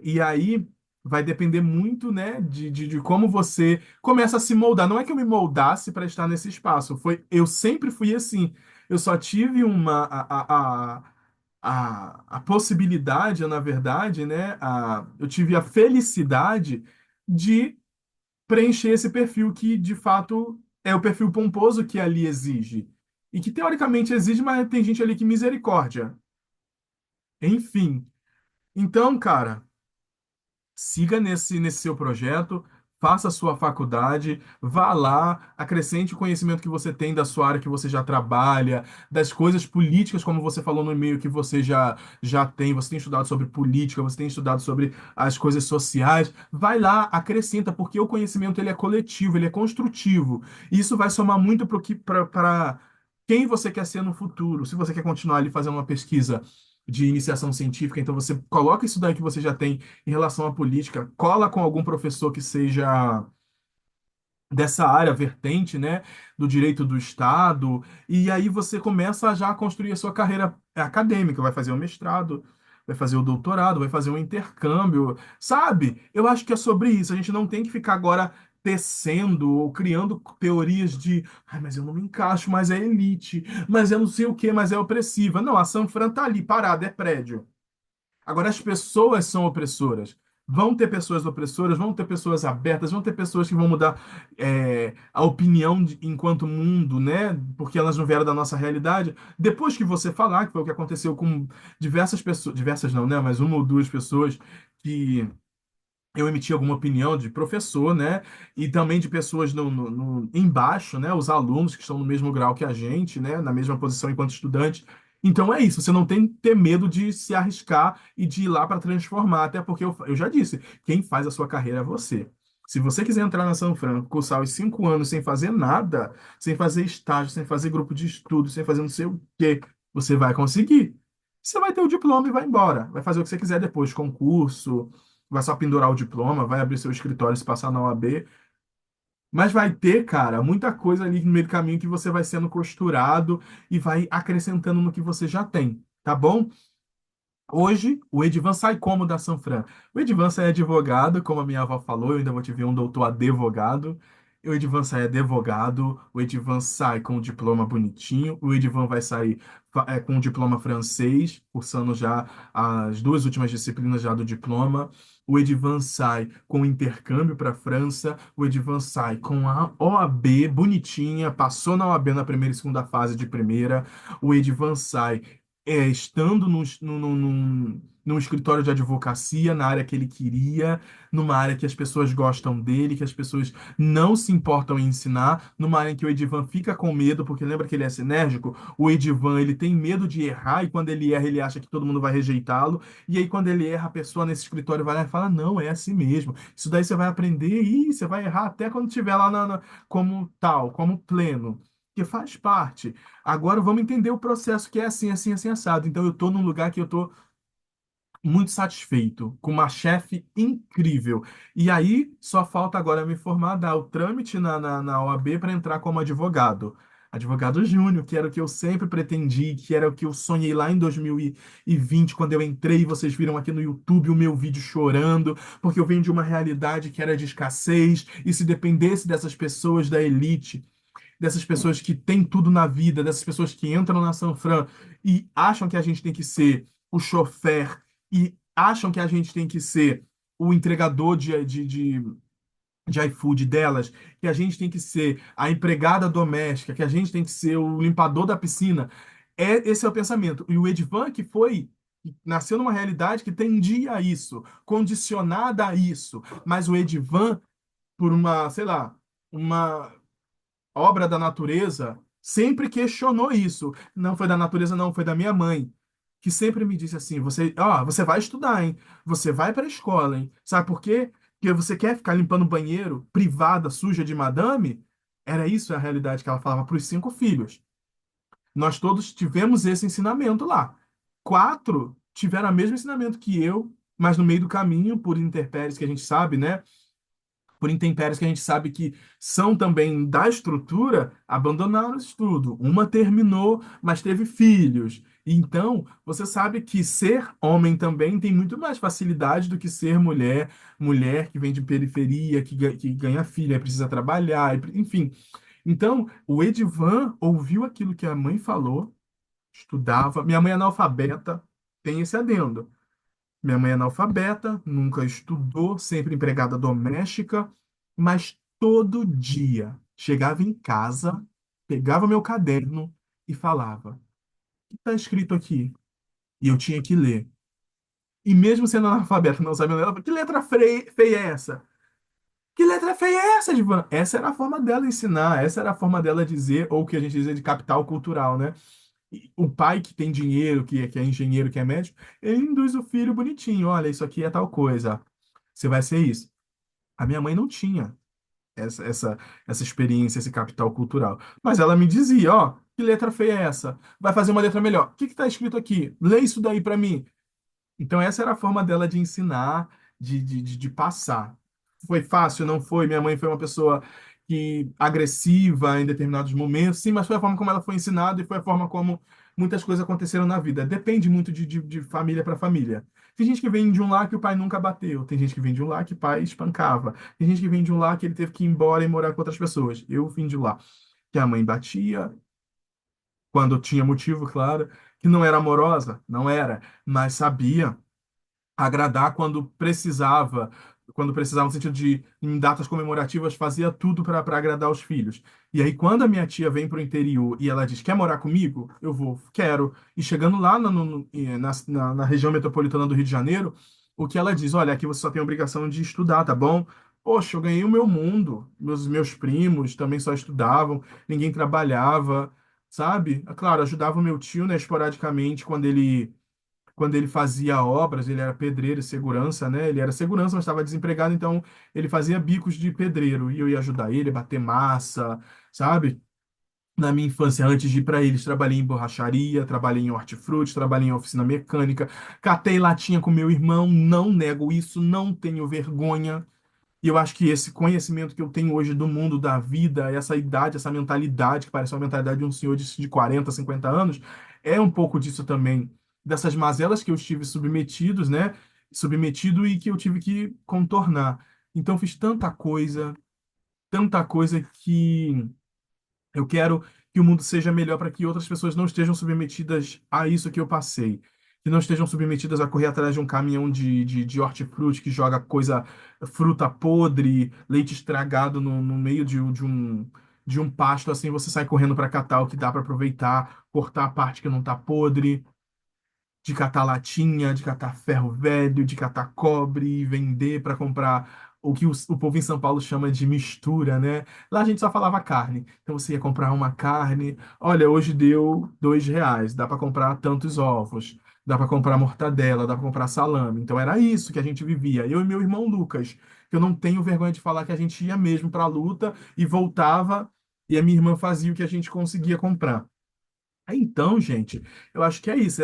E aí vai depender muito, né, de como você começa a se moldar. Não é que eu me moldasse para estar nesse espaço, eu sempre fui assim. Eu só tive a possibilidade, na verdade, né? Eu tive a felicidade de preencher esse perfil que, de fato, é o perfil pomposo que ali exige. E que teoricamente exige, mas tem gente ali que misericórdia. Enfim. Então, cara. Siga nesse seu projeto, faça a sua faculdade, vá lá, acrescente o conhecimento que você tem da sua área que você já trabalha, das coisas políticas, como você falou no e-mail que você tem estudado sobre política, você tem estudado sobre as coisas sociais. Vai lá, acrescenta, porque o conhecimento ele é coletivo, ele é construtivo. E isso vai somar muito para quem você quer ser no futuro. Se você quer continuar ali fazendo uma pesquisa de iniciação científica, então você coloca isso daí que você já tem em relação à política, cola com algum professor que seja dessa área vertente, né, do direito do Estado, e aí você começa a já construir a sua carreira acadêmica, vai fazer o mestrado, vai fazer o doutorado, vai fazer um intercâmbio, sabe? Eu acho que é sobre isso. A gente não tem que ficar agora tecendo ou criando teorias de, ai, mas eu não me encaixo, mas é elite, mas eu não sei o quê, mas é opressiva. Não, a Sanfran tá ali, parada, é prédio. Agora, as pessoas são opressoras. Vão ter pessoas opressoras, vão ter pessoas abertas, vão ter pessoas que vão mudar a opinião enquanto mundo, né? Porque elas não vieram da nossa realidade. Depois que você falar, que foi o que aconteceu com diversas pessoas, diversas não, né? Mas uma ou duas pessoas que eu emiti alguma opinião de professor, né? E também de pessoas embaixo, né? Os alunos que estão no mesmo grau que a gente, né? Na mesma posição enquanto estudante. Então é isso, você não tem que ter medo de se arriscar e de ir lá para transformar, até porque eu já disse, quem faz a sua carreira é você. Se você quiser entrar na São Franco, cursar os 5 anos sem fazer nada, sem fazer estágio, sem fazer grupo de estudo, sem fazer não sei o quê, você vai conseguir. Você vai ter o diploma e vai embora. Vai fazer o que você quiser depois, concurso, vai só pendurar o diploma, vai abrir seu escritório se passar na OAB. Mas vai ter, cara, muita coisa ali no meio do caminho que você vai sendo costurado e vai acrescentando no que você já tem, tá bom? Hoje, o Edivan sai como da Sanfran? O Edivan sai advogado, como a minha avó falou, eu ainda vou te ver um doutor advogado. O Edivan sai advogado, o Edivan sai com o diploma bonitinho, o Edivan vai sair com o diploma francês, cursando já as duas últimas disciplinas já do diploma. O Edivan sai com o intercâmbio para a França, o Edivan sai com a OAB bonitinha, passou na OAB na primeira e segunda fase de primeira. O Edivan sai estando num escritório de advocacia, na área que ele queria, numa área que as pessoas gostam dele, que as pessoas não se importam em ensinar, numa área em que o Edivan fica com medo, porque lembra que ele é sinérgico? O Edivan, ele tem medo de errar, e quando ele erra, ele acha que todo mundo vai rejeitá-lo, e aí quando ele erra, a pessoa nesse escritório vai lá e fala, não, é assim mesmo, isso daí você vai aprender, e você vai errar até quando estiver lá como tal, como pleno, que faz parte. Agora vamos entender o processo que é assim, assim, assim, assado. Então eu estou num lugar que eu estou muito satisfeito, com uma chefe incrível. E aí só falta agora me formar, dar o trâmite na OAB para entrar como advogado. Advogado júnior, que era o que eu sempre pretendi, que era o que eu sonhei lá em 2020, quando eu entrei, e vocês viram aqui no YouTube o meu vídeo chorando, porque eu venho de uma realidade que era de escassez, e se dependesse dessas pessoas da elite, dessas pessoas que têm tudo na vida, dessas pessoas que entram na Sanfran e acham que a gente tem que ser o chofer e acham que a gente tem que ser o entregador de iFood delas, que a gente tem que ser a empregada doméstica, que a gente tem que ser o limpador da piscina. Esse é o pensamento. E o Edvan, nasceu numa realidade que tendia a isso, condicionada a isso. Mas o Edvan, por uma, sei lá, uma obra da natureza, sempre questionou isso. Não foi da natureza, não, foi da minha mãe, que sempre me disse assim: você vai estudar, hein? Você vai para a escola, hein? Sabe por quê? Porque você quer ficar limpando banheiro privada, suja de madame? Era isso a realidade que ela falava para os 5 filhos. Nós todos tivemos esse ensinamento lá. 4 tiveram o mesmo ensinamento que eu, mas no meio do caminho, por intempéries que a gente sabe, né? Por intempéries que a gente sabe que são também da estrutura, abandonaram o estudo. Uma terminou, mas teve filhos. Então, você sabe que ser homem também tem muito mais facilidade do que ser mulher, mulher que vem de periferia, que ganha filha, precisa trabalhar, enfim. Então, o Edivan ouviu aquilo que a mãe falou, estudava. Minha mãe é analfabeta, tem esse adendo. Minha mãe é analfabeta, nunca estudou, sempre empregada doméstica, mas todo dia chegava em casa, pegava meu caderno e falava: O que está escrito aqui? E eu tinha que ler. E mesmo sendo analfabeta, não sabendo ela, que letra feia é essa? Que letra feia é essa, Divan? Essa era a forma dela ensinar, essa era a forma dela dizer, ou o que a gente diz de capital cultural, né? O pai que tem dinheiro, que é engenheiro, que é médico, ele induz o filho bonitinho. Olha, isso aqui é tal coisa. Você vai ser isso. A minha mãe não tinha essa experiência, esse capital cultural. Mas ela me dizia, ó, que letra feia é essa? Vai fazer uma letra melhor. O que está escrito aqui? Lê isso daí para mim. Então, essa era a forma dela de ensinar, de passar. Foi fácil? Não foi? Minha mãe foi uma pessoa agressiva em determinados momentos, sim, mas foi a forma como ela foi ensinada e foi a forma como muitas coisas aconteceram na vida. Depende muito de família para família. Tem gente que vem de um lar que o pai nunca bateu, tem gente que vem de um lar que o pai espancava, tem gente que vem de um lar que ele teve que ir embora e morar com outras pessoas. Eu vim de lá que a mãe batia, quando tinha motivo, claro, que não era amorosa, não era, mas sabia agradar quando precisava no sentido de em datas comemorativas fazia tudo para agradar os filhos. E aí quando a minha tia vem para o interior e ela diz: "Quer morar comigo?" Eu vou, quero. E chegando lá na região metropolitana do Rio de Janeiro, o que ela diz: "Olha, aqui você só tem a obrigação de estudar, tá bom?" Poxa, eu ganhei o meu mundo. Meus primos também só estudavam, ninguém trabalhava. sabe? Claro, ajudava o meu tio, né, esporadicamente, quando ele fazia obras, ele era pedreiro e segurança, né? Ele era segurança, mas estava desempregado, então ele fazia bicos de pedreiro e eu ia ajudar ele a bater massa, sabe? Na minha infância, antes de ir para eles, trabalhei em borracharia, trabalhei em hortifruti, trabalhei em oficina mecânica, catei latinha com meu irmão, não nego isso, não tenho vergonha. E eu acho que esse conhecimento que eu tenho hoje do mundo, da vida, essa idade, essa mentalidade, que parece uma mentalidade de um senhor de 40, 50 anos, é um pouco disso também, dessas mazelas que eu estive submetidos, né? Submetido e que eu tive que contornar. Então, fiz tanta coisa que eu quero que o mundo seja melhor para que outras pessoas não estejam submetidas a isso que eu passei. Que não estejam submetidas a correr atrás de um caminhão de hortifruti que joga fruta podre, leite estragado no meio de um pasto, assim você sai correndo para catar o que dá para aproveitar, cortar a parte que não está podre, de catar latinha, de catar ferro velho, de catar cobre e vender para comprar o que o povo em São Paulo chama de mistura, né? Lá a gente só falava carne. Então você ia comprar uma carne, olha, hoje deu R$ 2, dá para comprar tantos ovos, dá para comprar mortadela, dá para comprar salame. Então era isso que a gente vivia. Eu e meu irmão Lucas, que eu não tenho vergonha de falar que a gente ia mesmo para a luta e voltava e a minha irmã fazia o que a gente conseguia comprar. Então, gente, eu acho que é isso.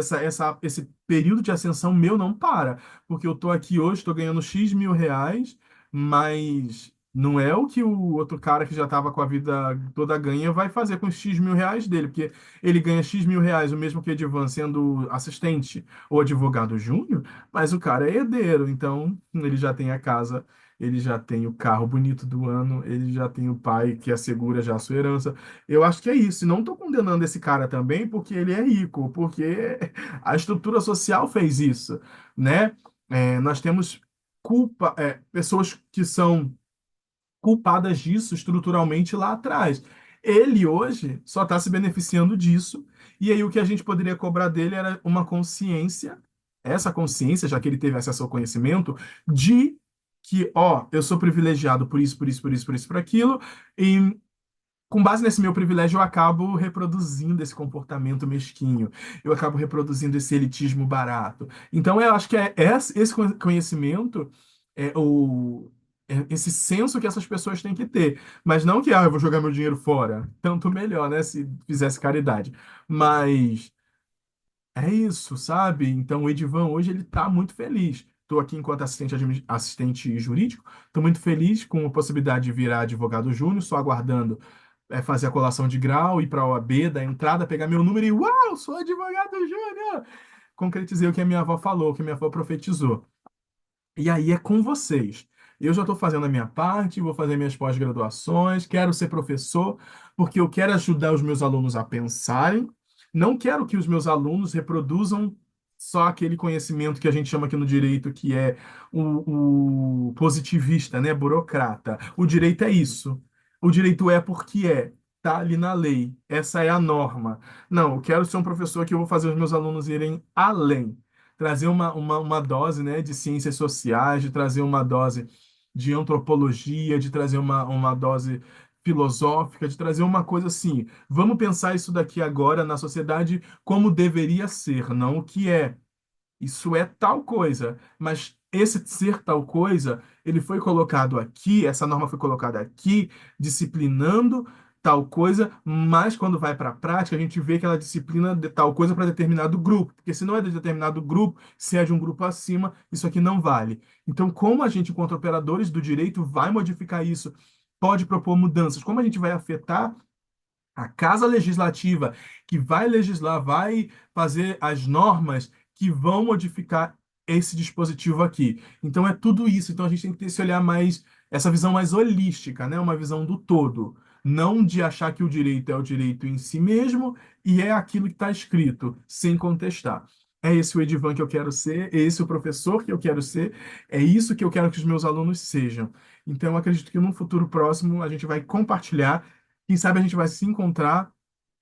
Esse período de ascensão meu não para. Porque eu tô aqui hoje, tô ganhando X mil reais, mas não é o que o outro cara que já estava com a vida toda ganha vai fazer com os X mil reais dele. Porque ele ganha X mil reais, o mesmo que Edivan sendo assistente ou advogado júnior, mas o cara é herdeiro. Então, ele já tem a casa, ele já tem o carro bonito do ano, ele já tem o pai que assegura já a sua herança. Eu acho que é isso. E não estou condenando esse cara também porque ele é rico, porque a estrutura social fez isso, né? Nós temos pessoas que são culpadas disso estruturalmente lá atrás. Ele hoje só está se beneficiando disso, e aí o que a gente poderia cobrar dele era uma consciência, essa consciência, já que ele teve acesso ao conhecimento, de que, ó, eu sou privilegiado por isso, por isso, por isso, por isso, por aquilo, e com base nesse meu privilégio, eu acabo reproduzindo esse comportamento mesquinho, eu acabo reproduzindo esse elitismo barato. Então, eu acho que esse conhecimento, esse senso que essas pessoas têm que ter. Mas não que, eu vou jogar meu dinheiro fora. Tanto melhor, né, se fizesse caridade. Mas é isso, sabe? Então, o Edivan hoje ele está muito feliz. Estou aqui enquanto assistente jurídico, estou muito feliz com a possibilidade de virar advogado júnior, só aguardando fazer a colação de grau, ir para a OAB, da entrada, pegar meu número e uau, sou advogado júnior! Concretizei o que a minha avó falou, o que a minha avó profetizou. E aí é com vocês. Eu já estou fazendo a minha parte, vou fazer minhas pós-graduações, quero ser professor, porque eu quero ajudar os meus alunos a pensarem. Não quero que os meus alunos reproduzam só aquele conhecimento que a gente chama aqui no direito, que é o positivista, né? Burocrata. O direito é isso. O direito é porque é. Tá ali na lei. Essa é a norma. Não, eu quero ser um professor que eu vou fazer os meus alunos irem além, trazer uma dose, né, de ciências sociais, de trazer uma dose de antropologia, de trazer uma dose filosófica, de trazer uma coisa assim. Vamos pensar isso daqui agora na sociedade como deveria ser, não o que é. Isso é tal coisa, mas esse ser tal coisa, ele foi colocado aqui, essa norma foi colocada aqui, disciplinando tal coisa, mas quando vai para a prática, a gente vê que ela disciplina de tal coisa para determinado grupo, porque se não é de determinado grupo, se é de um grupo acima, isso aqui não vale. Então, como a gente, enquanto operadores do direito, vai modificar isso? Pode propor mudanças? Como a gente vai afetar a Casa Legislativa que vai legislar, vai fazer as normas que vão modificar esse dispositivo aqui. Então é tudo isso. Então a gente tem que ter esse olhar mais, essa visão mais holística, né? Uma visão do todo. Não de achar que o direito é o direito em si mesmo e é aquilo que está escrito, sem contestar. É esse o Edivan que eu quero ser, é esse o professor que eu quero ser, é isso que eu quero que os meus alunos sejam. Então, eu acredito que num futuro próximo a gente vai compartilhar. Quem sabe a gente vai se encontrar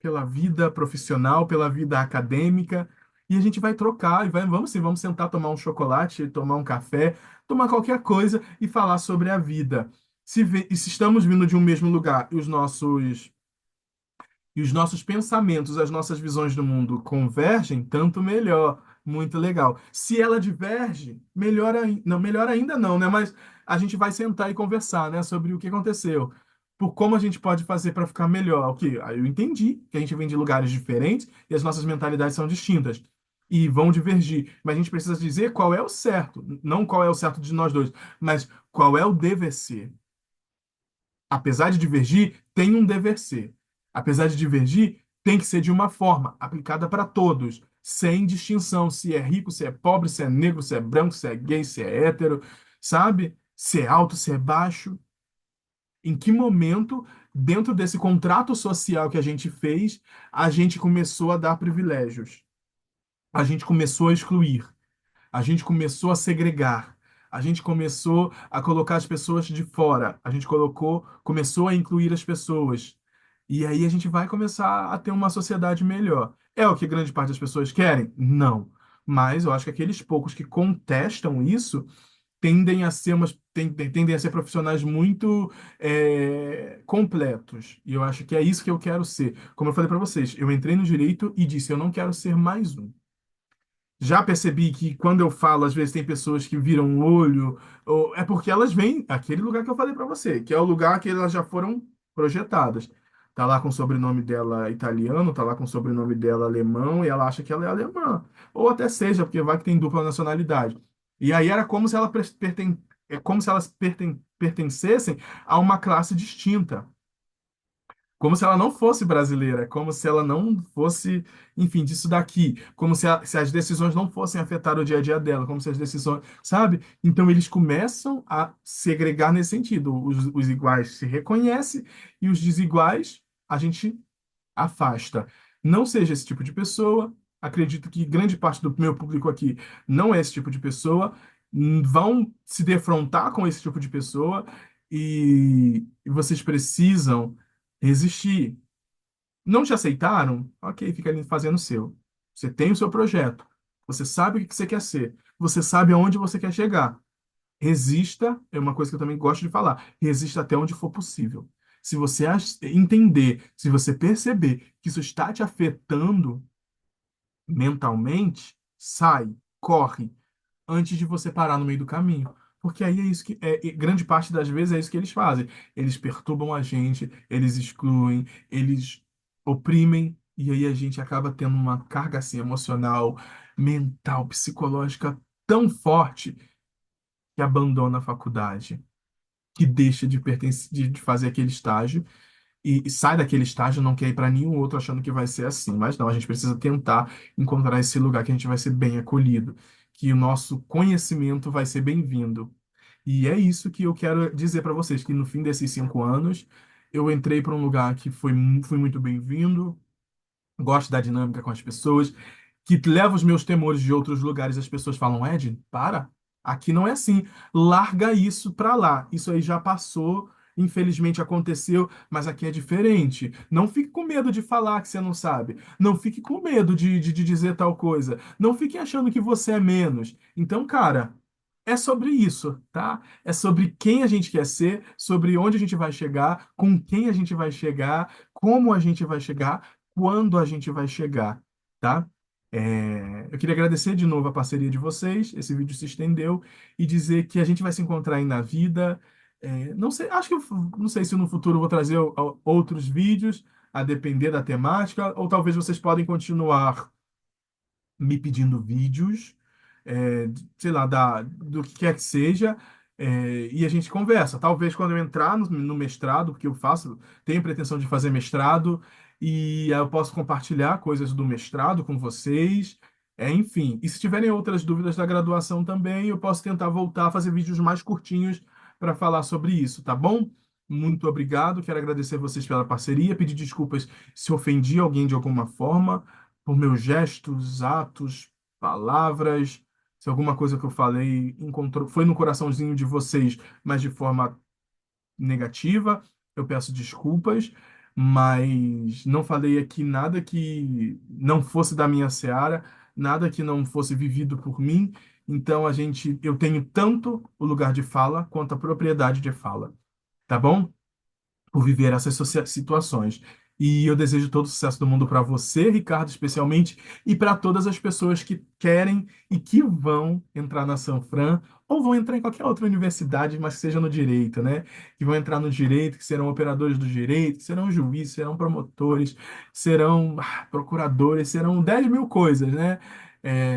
pela vida profissional, pela vida acadêmica, e a gente vai trocar e vamos sentar, tomar um chocolate, tomar um café, tomar qualquer coisa e falar sobre a vida. E se estamos vindo de um mesmo lugar e os nossos pensamentos, as nossas visões do mundo convergem, tanto melhor. Muito legal. Se ela diverge, melhor ainda. Não, melhor ainda não, né? Mas a gente vai sentar e conversar, né, sobre o que aconteceu. Por como a gente pode fazer para ficar melhor. O que? Aí eu entendi que a gente vem de lugares diferentes e as nossas mentalidades são distintas. E vão divergir. Mas a gente precisa dizer qual é o certo. Não qual é o certo de nós dois, mas qual é o dever ser. Apesar de divergir, tem um dever ser. Apesar de divergir, tem que ser de uma forma aplicada para todos, sem distinção se é rico, se é pobre, se é negro, se é branco, se é gay, se é hétero, sabe? Se é alto, se é baixo. Em que momento, dentro desse contrato social que a gente fez, a gente começou a dar privilégios? A gente começou a excluir. A gente começou a segregar. A gente começou a colocar as pessoas de fora. A gente começou a incluir as pessoas. E aí a gente vai começar a ter uma sociedade melhor. É o que grande parte das pessoas querem? Não. Mas eu acho que aqueles poucos que contestam isso tendem a ser profissionais muito completos. E eu acho que é isso que eu quero ser. Como eu falei para vocês, eu entrei no direito e disse, eu não quero ser mais um. Já percebi que quando eu falo, às vezes tem pessoas que viram o olho, ou é porque elas vêm aquele lugar que eu falei para você, que é o lugar que elas já foram projetadas. Tá lá com o sobrenome dela italiano, tá lá com o sobrenome dela alemão, e ela acha que ela é alemã. Ou até seja, porque vai que tem dupla nacionalidade. E aí era como se é como se elas pertencessem a uma classe distinta. Como se ela não fosse brasileira, como se ela não fosse, enfim, disso daqui, como se as decisões não fossem afetar o dia a dia dela, como se as decisões, sabe? Então eles começam a segregar nesse sentido. Os iguais se reconhecem e os desiguais a gente afasta. Não seja esse tipo de pessoa. Acredito que grande parte do meu público aqui não é esse tipo de pessoa. Vão se defrontar com esse tipo de pessoa e vocês precisam resistir. Não te aceitaram? Ok, fica ali fazendo o seu. Você tem o seu projeto. Você sabe o que você quer ser. Você sabe aonde você quer chegar. Resista, é uma coisa que eu também gosto de falar. Resista até onde for possível. Se você entender, se você perceber que isso está te afetando mentalmente, sai, corre, antes de você parar no meio do caminho. Porque aí é isso que grande parte das vezes é isso que eles fazem. Eles perturbam a gente, eles excluem, eles oprimem, e aí a gente acaba tendo uma carga assim emocional, mental, psicológica tão forte que abandona a faculdade, que deixa de pertencer, de fazer aquele estágio e sai daquele estágio, não quer ir para nenhum outro achando que vai ser assim. Mas não, a gente precisa tentar encontrar esse lugar que a gente vai ser bem acolhido, que o nosso conhecimento vai ser bem-vindo. E é isso que eu quero dizer para vocês, que no fim desses 5 anos, eu entrei para um lugar que fui muito bem-vindo, gosto da dinâmica com as pessoas, que leva os meus temores de outros lugares. As pessoas falam, Ed, para, aqui não é assim, larga isso para lá. Isso aí já passou, infelizmente aconteceu, mas aqui é diferente. Não fique com medo de falar que você não sabe. Não fique com medo de dizer tal coisa. Não fique achando que você é menos. Então, cara. É sobre isso, tá? É sobre quem a gente quer ser, sobre onde a gente vai chegar, com quem a gente vai chegar, como a gente vai chegar, quando a gente vai chegar, tá? Eu queria agradecer de novo a parceria de vocês. Esse vídeo se estendeu e dizer que a gente vai se encontrar aí na vida. Não sei, acho que não sei se no futuro eu vou trazer outros vídeos, a depender da temática, ou talvez vocês podem continuar me pedindo vídeos, sei lá, do que quer que seja, e a gente conversa. Talvez quando eu entrar no mestrado, porque eu tenho pretensão de fazer mestrado, e aí eu posso compartilhar coisas do mestrado com vocês. Enfim, e se tiverem outras dúvidas da graduação também, eu posso tentar voltar a fazer vídeos mais curtinhos para falar sobre isso, tá bom? Muito obrigado, quero agradecer vocês pela parceria, pedir desculpas se ofendi alguém de alguma forma por meus gestos, atos, palavras, se alguma coisa que eu falei foi no coraçãozinho de vocês, mas de forma negativa, eu peço desculpas, mas não falei aqui nada que não fosse da minha seara, nada que não fosse vivido por mim. Então eu tenho tanto o lugar de fala quanto a propriedade de fala, tá bom? Por viver essas situações. E eu desejo todo o sucesso do mundo para você, Ricardo, especialmente, e para todas as pessoas que querem e que vão entrar na Sanfran, ou vão entrar em qualquer outra universidade, mas que seja no direito, né? Que vão entrar no direito, que serão operadores do direito, que serão juízes, serão promotores, serão procuradores, serão 10 mil coisas, né?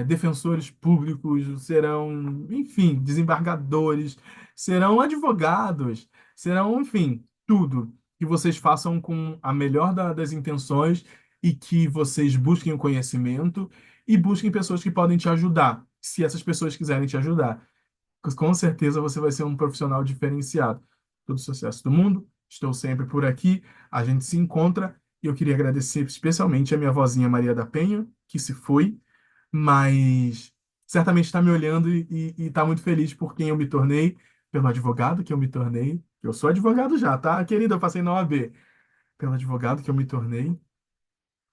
Defensores públicos, serão, enfim, desembargadores, serão advogados, serão, enfim, tudo que vocês façam com a melhor das intenções e que vocês busquem o conhecimento e busquem pessoas que podem te ajudar, se essas pessoas quiserem te ajudar. Com certeza você vai ser um profissional diferenciado. Todo sucesso do mundo. Estou sempre por aqui. A gente se encontra. E eu queria agradecer especialmente a minha vozinha Maria da Penha, que se foi, mas certamente está me olhando e está muito feliz por quem eu me tornei, pelo advogado que eu me tornei. Eu sou advogado já, tá, querida? Eu passei na OAB. Pelo advogado que eu me tornei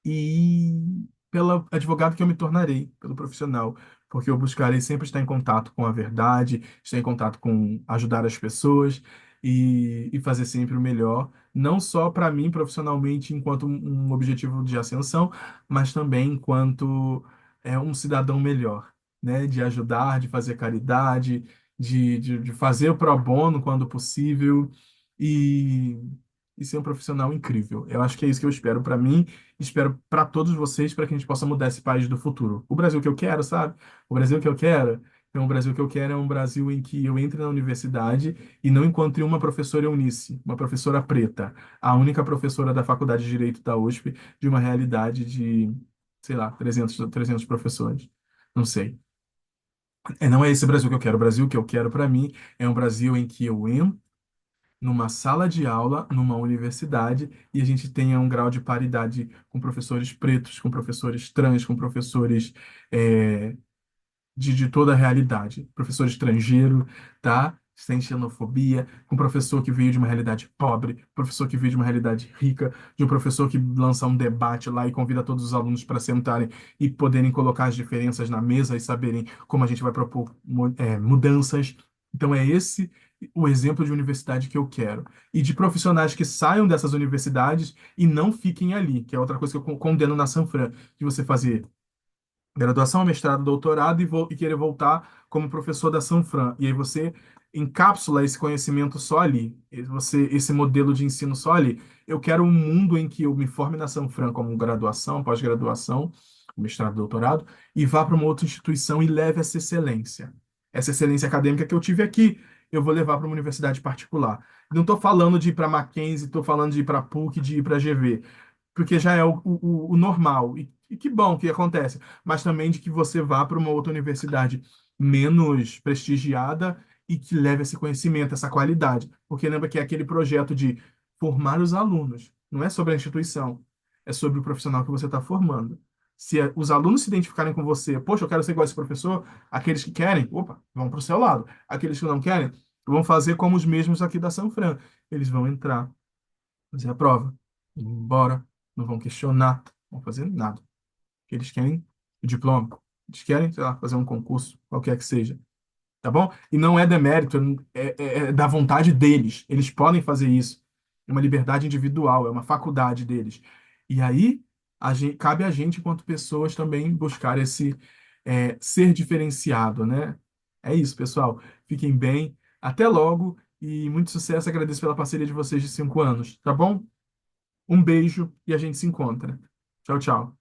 e pelo advogado que eu me tornarei, pelo profissional, porque eu buscarei sempre estar em contato com a verdade, estar em contato com ajudar as pessoas e fazer sempre o melhor, não só para mim profissionalmente enquanto um objetivo de ascensão, mas também enquanto um cidadão melhor, né? De ajudar, de fazer caridade, de fazer o pro bono quando possível e, e ser um profissional incrível. Eu acho que é isso que eu espero para mim. Espero para todos vocês, para que a gente possa mudar esse país do futuro. O Brasil que eu quero, sabe? O Brasil que eu quero. Então, o Brasil que eu quero é um Brasil em que eu entre na universidade e não encontre uma professora Eunice, uma professora preta, a única professora da Faculdade de Direito da USP, de uma realidade de, sei lá, 300 professores. Não sei. Não é esse Brasil que eu quero. O Brasil que eu quero para mim é um Brasil em que eu entro numa sala de aula, numa universidade, e a gente tenha um grau de paridade com professores pretos, com professores trans, com professores de toda a realidade. Professor estrangeiro, tá? Sem xenofobia, com professor que veio de uma realidade pobre, professor que veio de uma realidade rica, de um professor que lança um debate lá e convida todos os alunos para sentarem e poderem colocar as diferenças na mesa e saberem como a gente vai propor mudanças. Então é esse o exemplo de universidade que eu quero. E de profissionais que saiam dessas universidades e não fiquem ali, que é outra coisa que eu condeno na Sanfran, de você fazer graduação, mestrado, doutorado e querer voltar como professor da Sanfran. E aí você encapsula esse conhecimento só ali, esse modelo de ensino só ali. Eu quero um mundo em que eu me forme na Sanfran como graduação, pós-graduação, mestrado, doutorado, e vá para uma outra instituição e leve essa excelência. Essa excelência acadêmica que eu tive aqui, eu vou levar para uma universidade particular. Não estou falando de ir para Mackenzie, estou falando de ir para PUC, de ir para GV porque já é o normal. E que bom que acontece, mas também de que você vá para uma outra universidade menos prestigiada e que leve esse conhecimento, essa qualidade. Porque lembra que é aquele projeto de formar os alunos, não é sobre a instituição, é sobre o profissional que você está formando. Se os alunos se identificarem com você, poxa, eu quero ser igual a esse professor, aqueles que querem, opa, vão para o seu lado. Aqueles que não querem, vão fazer como os mesmos aqui da Sanfran. Eles vão entrar, fazer a prova, ir embora, não vão questionar, não vão fazer nada. Eles querem o diploma, eles querem, sei lá, fazer um concurso, qualquer que seja, tá bom? E não é demérito, é da vontade deles. Eles podem fazer isso. É uma liberdade individual, é uma faculdade deles. E aí, cabe a gente, enquanto pessoas, também buscar esse ser diferenciado, né? É isso, pessoal. Fiquem bem. Até logo e muito sucesso. Agradeço pela parceria de vocês de 5 anos, tá bom? Um beijo e a gente se encontra. Tchau, tchau.